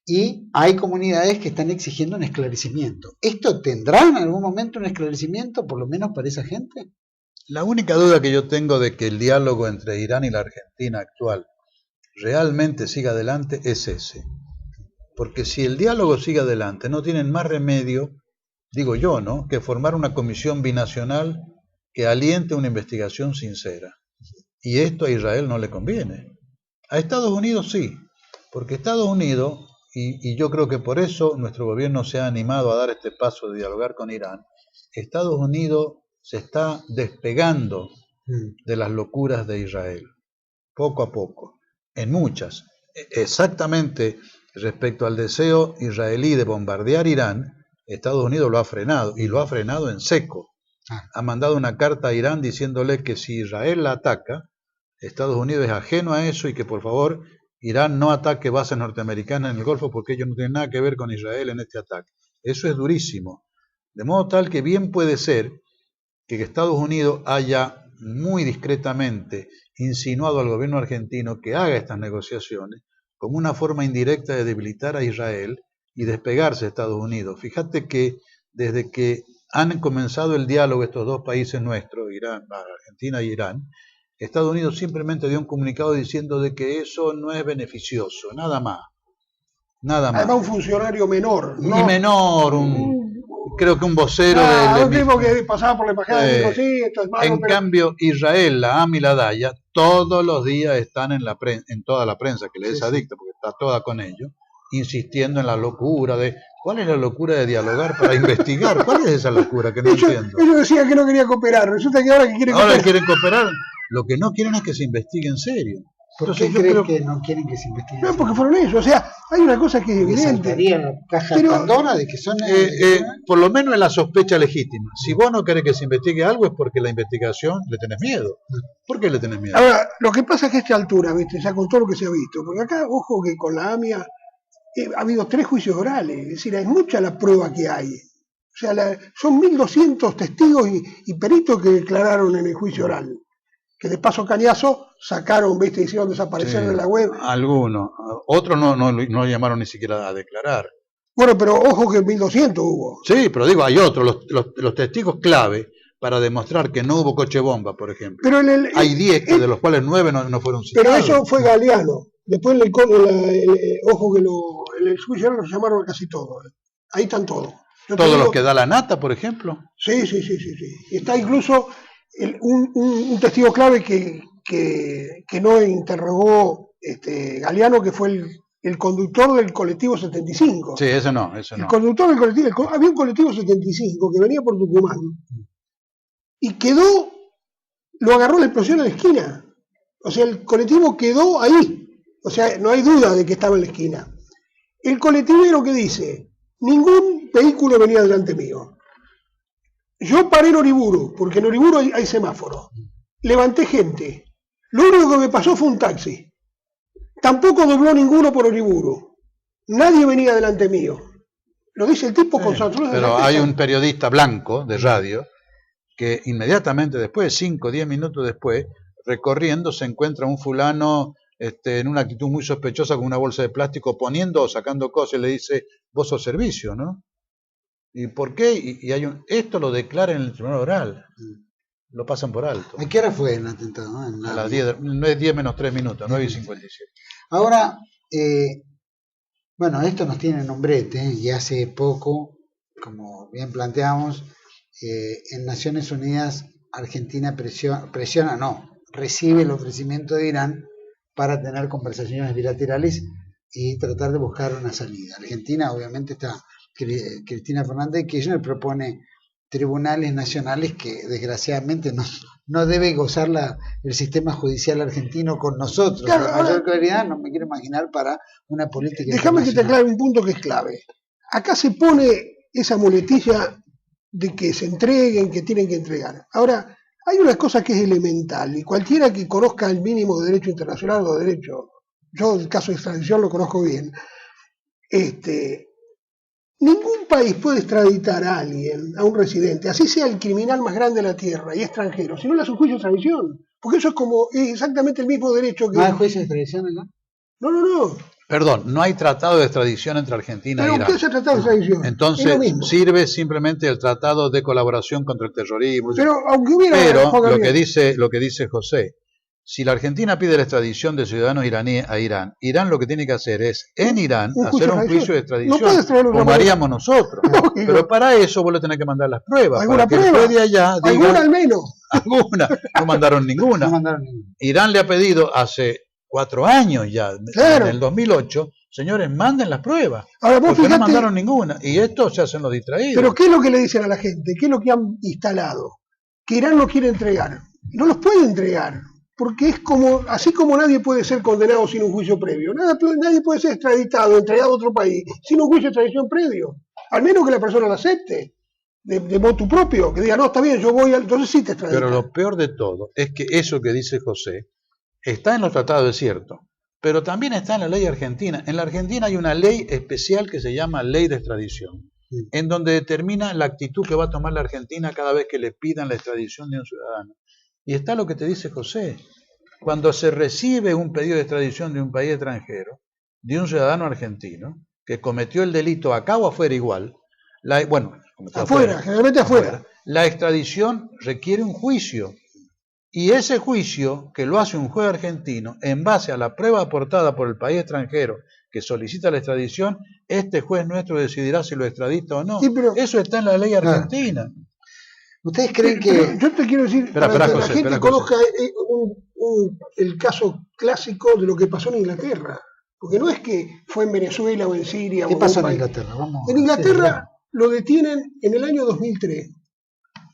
Y hay comunidades que están exigiendo un esclarecimiento. ¿Esto tendrá en algún momento un esclarecimiento, por lo menos para esa gente? La única duda que yo tengo de que el diálogo entre Irán y la Argentina actual realmente siga adelante es ese. Porque si el diálogo sigue adelante, no tienen más remedio, digo yo, ¿no?, que formar una comisión binacional que aliente una investigación sincera. Y esto a Israel no le conviene. A Estados Unidos sí, porque Estados Unidos, y yo creo que por eso nuestro gobierno se ha animado a dar este paso de dialogar con Irán, Estados Unidos se está despegando de las locuras de Israel, poco a poco, en muchas. Exactamente respecto al deseo israelí de bombardear Irán, Estados Unidos lo ha frenado, y lo ha frenado en seco. Ha mandado una carta a Irán diciéndole que si Israel la ataca, Estados Unidos es ajeno a eso y que por favor Irán no ataque bases norteamericanas en el Golfo porque ellos no tienen nada que ver con Israel en este ataque. Eso es durísimo. De modo tal que bien puede ser que Estados Unidos haya muy discretamente insinuado al gobierno argentino que haga estas negociaciones como una forma indirecta de debilitar a Israel y despegarse de Estados Unidos. Fíjate que desde que han comenzado el diálogo estos dos países nuestros, Argentina y Irán, Estados Unidos simplemente dio un comunicado diciendo de que eso no es beneficioso, nada más. Nada más. Además un funcionario menor, ¿no? Y menor, creo que un vocero un tipo que pasaba por la embajada y dijo, sí, esto es malo. En cambio, Israel, la AM y la DAIA, todos los días están en toda la prensa, que le es adicta, porque está toda con ellos, insistiendo en la locura de... ¿Cuál es la locura de dialogar para investigar? ¿Cuál es esa locura que no entiendo? Ellos decían que no quería cooperar, resulta que ahora que quieren cooperar. Ahora quieren cooperar, lo que no quieren es que se investigue en serio. ¿Por qué crees que no quieren que se investigue? No, porque fueron ellos. O sea, hay una cosa que es evidente. La caja de Pandora de que son... por lo menos es la sospecha legítima. Si vos no querés que se investigue algo es porque la investigación le tenés miedo. ¿Por qué le tenés miedo? Ahora, lo que pasa es que a esta altura, ¿viste? Ya con todo lo que se ha visto, porque acá, ojo que con la AMIA ha habido 3 juicios orales. Es decir, es mucha la prueba que hay. O sea, son 1.200 testigos y peritos que declararon en el juicio oral. Que de paso cañazo sacaron, ¿viste? Hicieron desaparecer de la web. Algunos. Otros no llamaron ni siquiera a declarar. Bueno, pero ojo que 1.200 hubo. Sí, pero digo, hay otros. Los testigos clave para demostrar que no hubo coche bomba, por ejemplo. Pero hay 10, de los cuales 9 no fueron citados. Pero eso fue Galeano. Después, ojo que en el juicio oral los llamaron a casi todos. Ahí están todos. ¿Todos los que da la nata, por ejemplo? Sí. Y está incluso... un testigo clave que no interrogó Galeano, que fue el conductor del colectivo 75. Sí, eso no. El conductor del colectivo, había un colectivo 75 que venía por Tucumán y lo agarró la explosión en la esquina. O sea, el colectivo quedó ahí. O sea, no hay duda de que estaba en la esquina. El colectivero que dice, ningún vehículo venía delante mío. Yo paré en Uriburu, porque en Uriburu hay semáforos. Levanté gente. Lo único que me pasó fue un taxi. Tampoco dobló ninguno por Uriburu. Nadie venía delante mío. Lo dice el tipo con su absoluta Pero certeza. hay un periodista blanco de radio que inmediatamente después, 5 o 10 minutos después, recorriendo, se encuentra un fulano en una actitud muy sospechosa con una bolsa de plástico poniendo o sacando cosas y le dice, vos sos servicio, ¿no? ¿Y por qué? Y esto lo declaran en el tribunal oral. Lo pasan por alto. ¿A qué hora fue el atentado? A las 10 menos 3 minutos, 9:57. Ahora, bueno, esto nos tiene en un brete, y hace poco, como bien planteamos, en Naciones Unidas Argentina recibe el ofrecimiento de Irán para tener conversaciones bilaterales y tratar de buscar una salida. Argentina obviamente está... Cristina Fernández de Kirchner propone tribunales nacionales que desgraciadamente no debe gozar el sistema judicial argentino con nosotros. Claro, La mayor claridad no me quiero imaginar para una política Déjame que te internacional. aclare un punto que es clave. Acá se pone esa muletilla de que se entreguen, que tienen que entregar. Ahora, hay una cosa que es elemental, y cualquiera que conozca el mínimo de derecho internacional o derecho, yo el caso de extradición lo conozco bien, ningún país puede extraditar a alguien, a un residente, así sea el criminal más grande de la tierra y extranjero, si no le hace un juicio de extradición. Porque eso es exactamente el mismo derecho que... ¿No hay juicio de extradición acá? No. Perdón, no hay tratado de extradición entre Argentina e Pero Irán. ¿qué es el tratado de extradición? Es lo Entonces mismo. sirve simplemente el tratado de colaboración contra el terrorismo. Pero aunque hubiera... Pero Juan lo Gabriel, que dice José, si la Argentina pide la extradición de ciudadanos iraníes a Irán, Irán lo que tiene que hacer es, en Irán, hacer un juicio de extradición, no puedes traerlo como haríamos nosotros. Lógico. Pero para eso vos le tenés que mandar las pruebas. ¿Alguna Para que el prueba? juez de allá diga, alguna al menos. alguna. No mandaron ninguna. No mandaron ninguna. Irán le ha pedido hace 4 años ya, Claro. en el 2008, señores, manden las pruebas. Ahora vos Porque fíjate, no mandaron ninguna. Y esto se hacen los distraídos. pero ¿qué es lo que le dicen a la gente? ¿Qué es lo que han instalado? Que Irán no quiere entregar. No los puede entregar. Porque es como, así como nadie puede ser condenado sin un juicio previo, nadie puede ser extraditado, entregado a otro país, sin un juicio de extradición previo. Al menos que la persona lo acepte, de motu propio, que diga, no, está bien, yo voy, entonces sí te extraditan. Pero lo peor de todo es que eso que dice José está en los tratados, es cierto, pero también está en la ley argentina. En la Argentina hay una ley especial que se llama Ley de Extradición, en donde determina la actitud que va a tomar la Argentina cada vez que le pidan la extradición de un ciudadano. Y está lo que te dice José. Cuando se recibe un pedido de extradición de un país extranjero, de un ciudadano argentino, que cometió el delito acá o afuera igual, Generalmente afuera. La extradición requiere un juicio. Y ese juicio, que lo hace un juez argentino, en base a la prueba aportada por el país extranjero que solicita la extradición, este juez nuestro decidirá si lo extradita o no. Sí, pero, eso está en la ley argentina. ¿Ustedes creen que...? Pero yo te quiero decir, Espera, para que José, la gente espera, conozca el caso clásico de lo que pasó en Inglaterra. Porque no es que fue en Venezuela o en Siria. ¿Qué o pasó en en un país. Inglaterra? Vamos En Inglaterra lo detienen en el año 2003.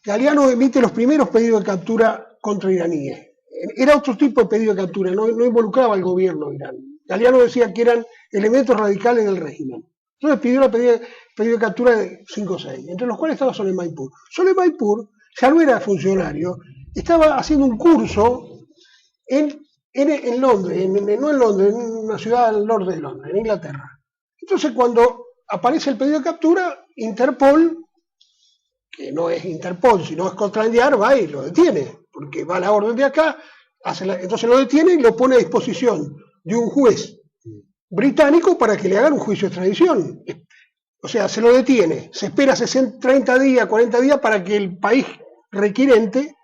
Galeano emite los primeros pedidos de captura contra iraníes. Era otro tipo de pedido de captura, no involucraba al gobierno de Irán. Galeano decía que eran elementos radicales del régimen. Entonces pidió la pedido de captura de 5 o 6, entre los cuales estaba Soleimanpur. Soleimanpur ya no era funcionario, estaba haciendo un curso en Londres, no en Londres, en una ciudad al norte de Londres, en Inglaterra. Entonces cuando aparece el pedido de captura, Interpol, que no es Interpol, sino es Scotland Yard, va y lo detiene, porque va a la orden de acá, entonces lo detiene y lo pone a disposición de un juez británico para que le hagan un juicio de extradición. O sea, se lo detiene, se espera 30 días, 40 días para que el país requirente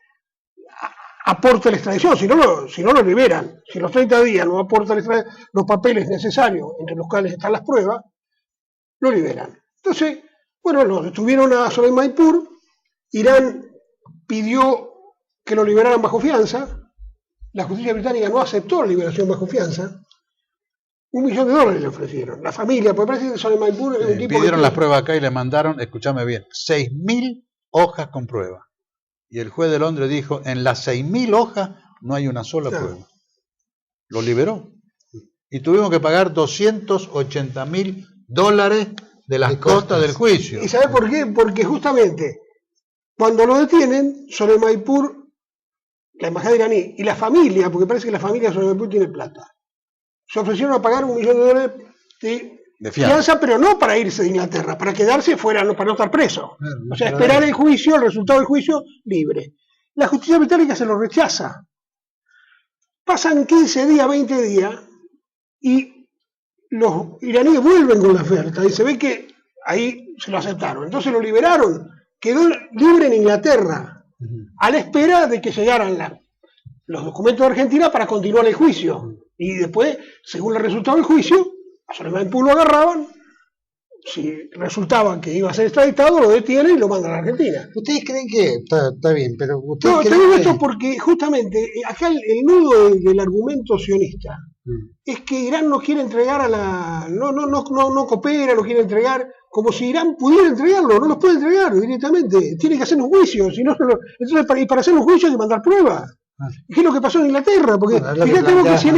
aporte la extradición, si no lo liberan. Si en los 30 días no aporta los papeles necesarios, entre los cuales están las pruebas, lo liberan. Entonces, bueno, lo detuvieron a Soleimanpur, Irán pidió que lo liberaran bajo fianza, la justicia británica no aceptó la liberación bajo fianza, $1 millón le ofrecieron. La familia, porque parece que Soleimanpur es un tipo Pidieron las pruebas acá y le mandaron, escúchame bien, 6.000 hojas con pruebas. Y el juez de Londres dijo, en las 6.000 hojas no hay una sola prueba. Lo liberó. Y tuvimos que pagar $280.000 de las costas del juicio. ¿Y sabe por qué? Porque justamente cuando lo detienen, Soleimanpur, la embajada iraní y la familia, porque parece que la familia de Soleimanpur tiene plata, se ofrecieron a pagar $1 millón de fianza, pero no para irse de Inglaterra, para quedarse fuera, para no estar preso. O sea, esperar el juicio, el resultado del juicio, libre. La justicia británica se lo rechaza. Pasan 15 días, 20 días, y los iraníes vuelven con la oferta, y se ve que ahí se lo aceptaron. Entonces lo liberaron, quedó libre en Inglaterra, a la espera de que llegaran los documentos de Argentina para continuar el juicio. Y después, según el resultado del juicio, a Soleimanpur lo agarraban, si resultaba que iba a ser extraditado, lo detienen y lo mandan a Argentina. ¿Ustedes creen que está bien, pero ustedes No, te creen digo que... esto porque justamente acá el nudo del argumento sionista es que Irán no quiere entregar a la... No coopera, no quiere entregar, como si Irán pudiera entregarlo, no los puede entregar directamente, tiene que hacer un juicio, si no, entonces para hacer un juicio hay que mandar pruebas. ¿Qué es lo que pasó en Inglaterra? Porque fíjate vos que si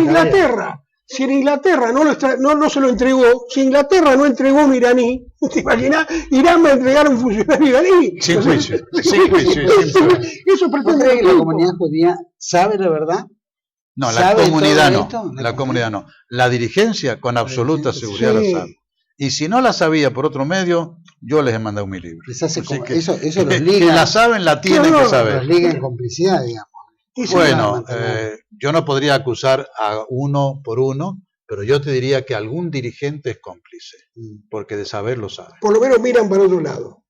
en Inglaterra no se lo entregó, si Inglaterra no entregó a un iraní, ¿te imaginas? Irán va a entregar a un funcionario iraní. Sin juicio. Eso pretende que la comunidad judía sabe la verdad. No, la comunidad no. La comunidad no. La dirigencia con absoluta seguridad la sabe. Y si no la sabía por otro medio, yo les he mandado mi libro. Eso los liga. Que la saben, la tienen que saber. Los liga en complicidad, digamos. Bueno, yo no podría acusar a uno por uno, pero yo te diría que algún dirigente es cómplice, porque de saber lo sabe. Por lo menos miran para otro lado.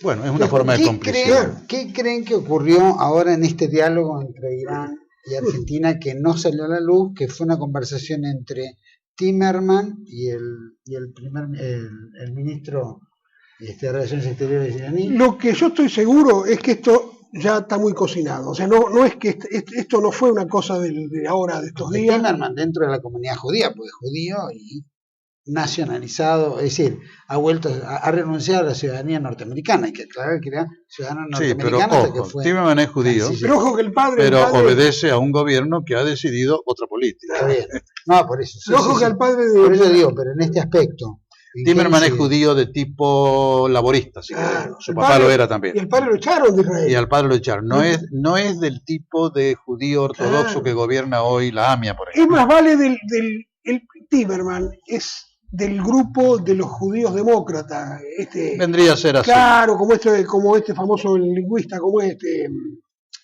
Bueno, es una forma de complicidad. ¿Qué creen que ocurrió ahora en este diálogo entre Irán y Argentina que no salió a la luz, que fue una conversación entre Timerman y el ministro de Relaciones Exteriores iraní? Lo que yo estoy seguro es que esto ya está muy cocinado. O sea, no es que esto no fue una cosa de ahora, de estos días. Timerman dentro de la comunidad judía, pues judío y nacionalizado, es decir, ha renunciado a la ciudadanía norteamericana. Hay que aclarar que era ciudadano norteamericano. Sí, pero ojo, Timerman es judío, pero ojo que el padre obedece a un gobierno que ha decidido otra política. Está bien. No, por eso. Ojo que el padre por eso digo, pero en este aspecto. Timerman es judío de tipo laborista, si claro, su papá lo era también. Y el padre lo echaron de Israel. Y al padre lo echaron. No es del tipo de judío ortodoxo que gobierna hoy la AMIA, por ejemplo. Es más, vale el Timerman es del grupo de los judíos demócratas. Vendría a ser así. Claro, como este famoso lingüista, como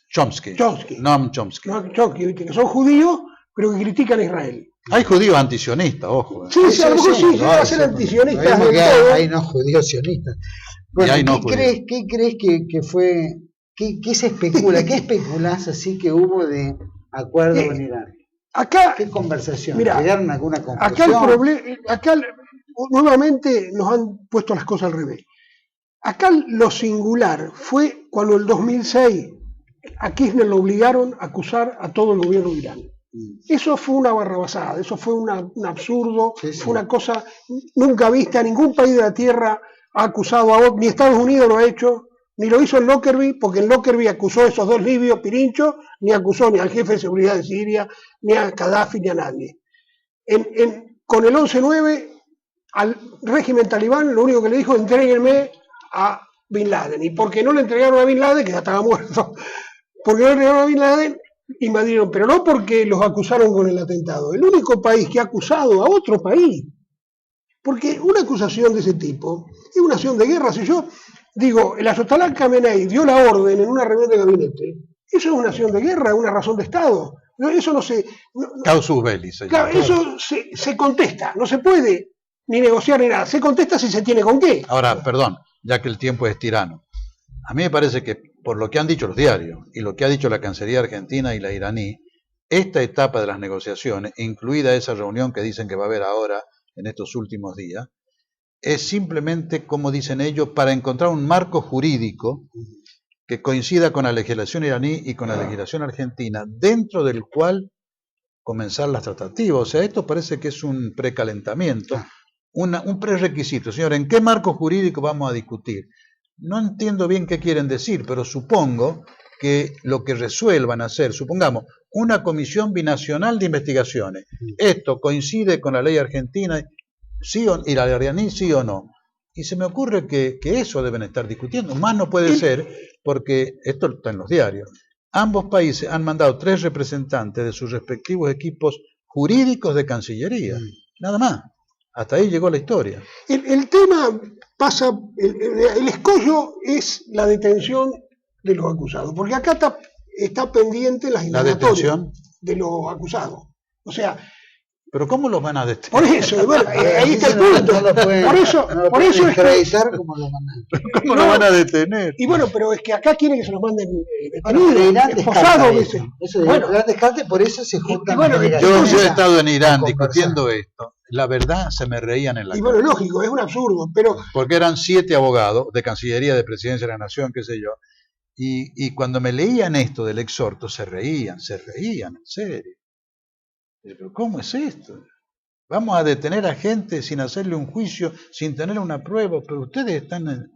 Chomsky. Noam Chomsky. Chomsky, que son judíos, pero que critican a Israel. Hay judíos antisionistas, ojo. Sí, a lo mejor sí, va a ser antisionistas. Hay no judíos sionistas. Bueno, ¿qué crees que fue? ¿Qué se especula? ¿Qué especulás así que hubo de acuerdo con Irán? ¿Qué conversación? ¿Llegaron a alguna conclusión? Acá nuevamente nos han puesto las cosas al revés. Acá lo singular fue cuando en el 2006 a Kirchner lo obligaron a acusar a todo el gobierno de Irán. Eso fue una barrabasada, eso fue un absurdo, fue una cosa nunca vista. Ningún país de la Tierra ha acusado a otro, ni Estados Unidos lo ha hecho, ni lo hizo en Lockerbie, porque en Lockerbie acusó a esos dos libios, Pirincho, ni acusó ni al jefe de seguridad de Siria, ni a Gaddafi, ni a nadie. Con el 11-9, al régimen talibán, lo único que le dijo, entréguenme a Bin Laden. Y porque no le entregaron a Bin Laden, que ya estaba muerto, porque no le entregaron a Bin Laden, invadieron, pero no porque los acusaron con el atentado. El único país que ha acusado a otro país. Porque una acusación de ese tipo es una acción de guerra. Si yo digo, el Ayatollah Khamenei dio la orden en una reunión de gabinete, eso es una acción de guerra, es una razón de Estado. Eso no se... Causus belli. Claro, eso se contesta, no se puede ni negociar ni nada. Se contesta si se tiene con qué. Ahora, perdón, ya que el tiempo es tirano. A mí me parece que, por lo que han dicho los diarios y lo que ha dicho la Cancillería argentina y la iraní, esta etapa de las negociaciones, incluida esa reunión que dicen que va a haber ahora en estos últimos días, es simplemente, como dicen ellos, para encontrar un marco jurídico que coincida con la legislación iraní y con la legislación argentina, dentro del cual comenzar las tratativas. O sea, esto parece que es un precalentamiento, un prerequisito. Señor, ¿en qué marco jurídico vamos a discutir? No entiendo bien qué quieren decir, pero supongo que lo que resuelvan hacer, supongamos, una comisión binacional de investigaciones. Esto coincide con la ley argentina y la iraní, sí o no. Y se me ocurre que eso deben estar discutiendo. Más no puede ser, porque esto está en los diarios. Ambos países han mandado 3 representantes de sus respectivos equipos jurídicos de Cancillería. Nada más. Hasta ahí llegó la historia. El tema pasa, el escollo es la detención de los acusados, porque acá está pendiente las indagatorias de los acusados. O sea, ¿pero cómo los van a detener? Por eso, bueno, ahí está el punto. Por eso es que... ¿Cómo lo van a detener? Y bueno, pero es que acá quieren que se los manden detenidos, esposados. Eso de Irán descarte, por eso se juntan. Yo he estado en Irán discutiendo esto. La verdad, se me reían en la cara. Y bueno, lógico, es un absurdo, pero... Porque eran 7 abogados de Cancillería, de Presidencia de la Nación, qué sé yo. Y cuando me leían esto del exhorto, se reían, en serio. Pero ¿cómo es esto? Vamos a detener a gente sin hacerle un juicio, sin tener una prueba, pero ustedes están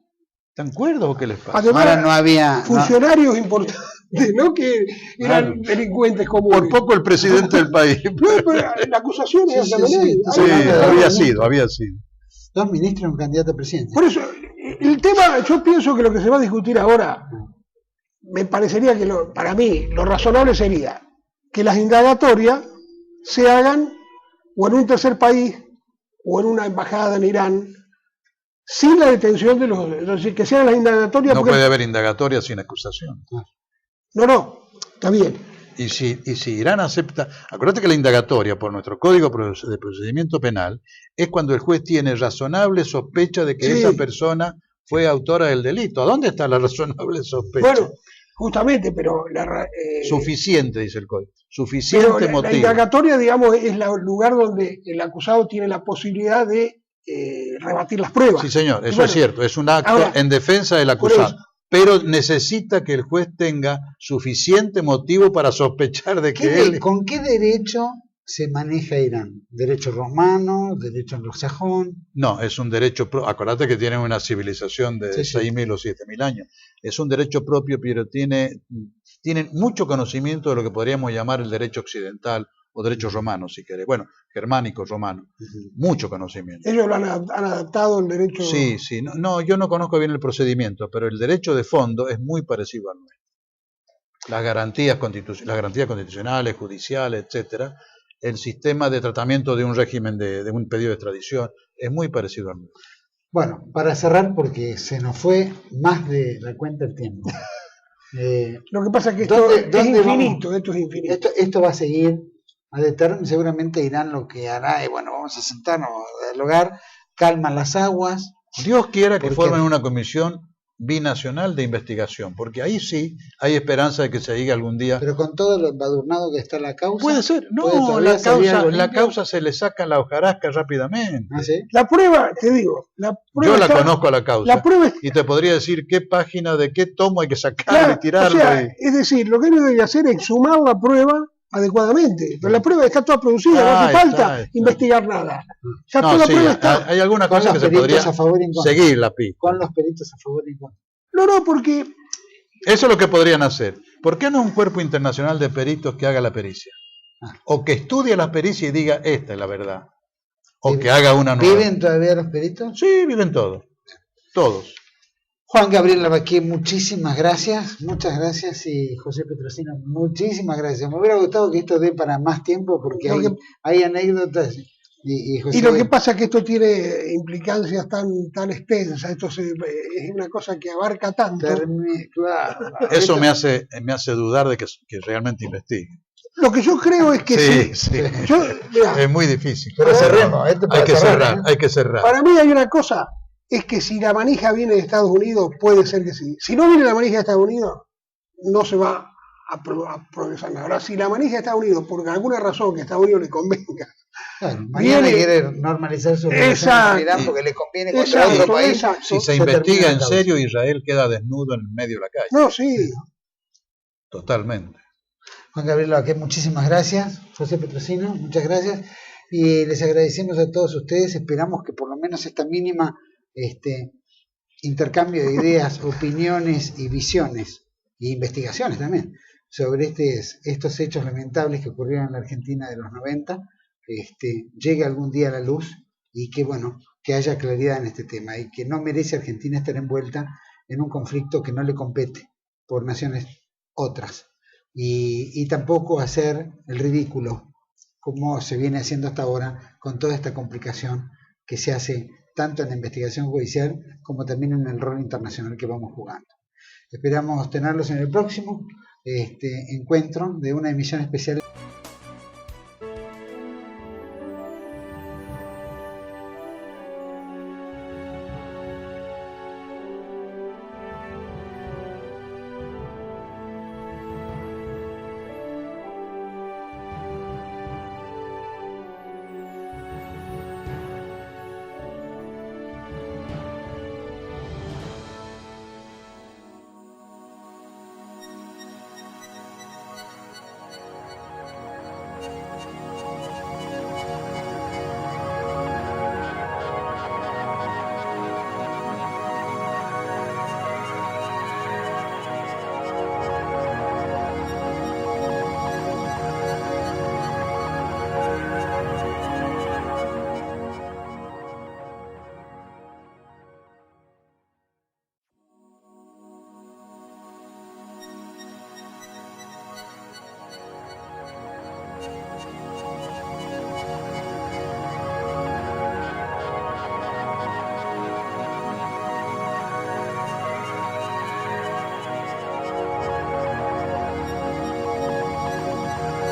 cuerdos o qué les pasa. Además, Ahora no había funcionarios importantes, ¿no? Que eran Claro. delincuentes comunes. Por poco el presidente del país. No, pero la acusación es Sí, esa sí, manera. sí, había sido. dos ministros y un candidato a presidente. Por eso, el tema, yo pienso que lo que se va a discutir ahora, me parecería que para mí lo razonable sería que las indagatorias se hagan o en un tercer país o en una embajada en Irán, sin la detención de los... Es decir, que sean las indagatorias... No puede haber indagatoria sin acusación. No, está bien. Y si Irán acepta... Acuérdate que la indagatoria, por nuestro Código de Procedimiento Penal, es cuando el juez tiene razonable sospecha de que Sí. esa persona fue autora del delito. ¿A dónde está la razonable sospecha? Bueno, justamente, pero... Suficiente, dice el Código. Suficiente pero la motivo. indagatoria, digamos, es el lugar donde el acusado tiene la posibilidad de rebatir las pruebas. Sí, señor, eso Bueno, es cierto. Es un acto ahora, en defensa del por acusado. eso. Pero necesita que el juez tenga suficiente motivo para sospechar de que él... ¿Con qué derecho se maneja Irán? ¿Derecho romano? ¿Derecho anglosajón? No, es un derecho propio. Acordate que tienen una civilización de Sí, sí. 6.000 o 7.000 años. Es un derecho propio, pero tienen mucho conocimiento de lo que podríamos llamar el derecho occidental o derecho romano, si querés. Bueno, germánico, romano. Mucho conocimiento. Ellos lo han adaptado el derecho... Sí. No, yo no conozco bien el procedimiento, pero el derecho de fondo es muy parecido al nuestro. Las garantías constitucionales, judiciales, etcétera, el sistema de tratamiento de un régimen de un pedido de extradición es muy parecido al nuestro. Bueno, para cerrar, porque se nos fue más de la cuenta el tiempo. Lo que pasa es que esto ¿Dónde es infinito, vamos? esto es infinito. Esto va a seguir ad eternum. Seguramente Irán lo que hará es, bueno, vamos a sentarnos a dialogar, calman las aguas. Dios quiera que ¿Por qué? formen una comisión binacional de investigación, porque ahí sí hay esperanza de que se diga algún día. Pero con todo lo embadurnado que está la causa. Puede ser, ¿puede no, todavía salir algo la limpio? causa se le saca la hojarasca rápidamente. ¿Ah, sí? La prueba, te digo, la prueba Yo la está- conozco a la causa. La prueba es... Y te podría decir qué página de qué tomo hay que sacarlo Claro, y tirarlo. o sea, es decir, lo que uno debe hacer es sumar la prueba adecuadamente. Pero la prueba está toda producida, no hace Ahí falta está. investigar nada. Ya No, toda la sí, prueba está. hay algunas Con cosas los que se peritos podría a favor y en contra. seguir la pista. Con los peritos a favor y en contra. No, porque Eso es lo que podrían hacer. ¿Por qué no un cuerpo internacional de peritos que haga la pericia? O que estudie la pericia y diga, esta es la verdad. O que haga una nueva. ¿Viven todavía los peritos? Sí, viven todos. Todos. Juan Gabriel Lavaqué, muchísimas gracias, muchas gracias, y José Petrosino, muchísimas gracias. Me hubiera gustado que esto dé para más tiempo porque hay anécdotas y José... y lo que pasa es que esto tiene implicancias tan extensas, esto es una cosa que abarca tanto. Claro, Eso me hace dudar de que realmente investigue. Lo que yo creo es que Sí. mirá, Es muy difícil. Pero cerremos, Hay que cerrar. para mí hay una cosa, es que si la manija viene de Estados Unidos, puede ser que sí. Si no viene la manija de Estados Unidos, no se va a progresar nada. Ahora, si la manija de Estados Unidos, por alguna razón que a Estados Unidos le convenga, Claro, mañana viene- quiere normalizar su relación Exacto. con Irán porque le conviene contra otro país. Exacto. Si se se investiga termina la en causa. serio, Israel queda desnudo en el medio de la calle. No, sí. Totalmente. Juan Gabriel Lavaqué, muchísimas gracias. José Petrosino, muchas gracias. Y les agradecemos a todos ustedes. Esperamos que por lo menos esta mínima intercambio de ideas, opiniones y visiones, e investigaciones también, sobre estos hechos lamentables que ocurrieron en la Argentina de los 90, llegue algún día a la luz y que haya claridad en este tema y que no merece Argentina estar envuelta en un conflicto que no le compete por naciones otras. Y tampoco hacer el ridículo como se viene haciendo hasta ahora con toda esta complicación que se hace tanto en la investigación judicial como también en el rol internacional que vamos jugando. Esperamos tenerlos en el próximo encuentro de una emisión especial.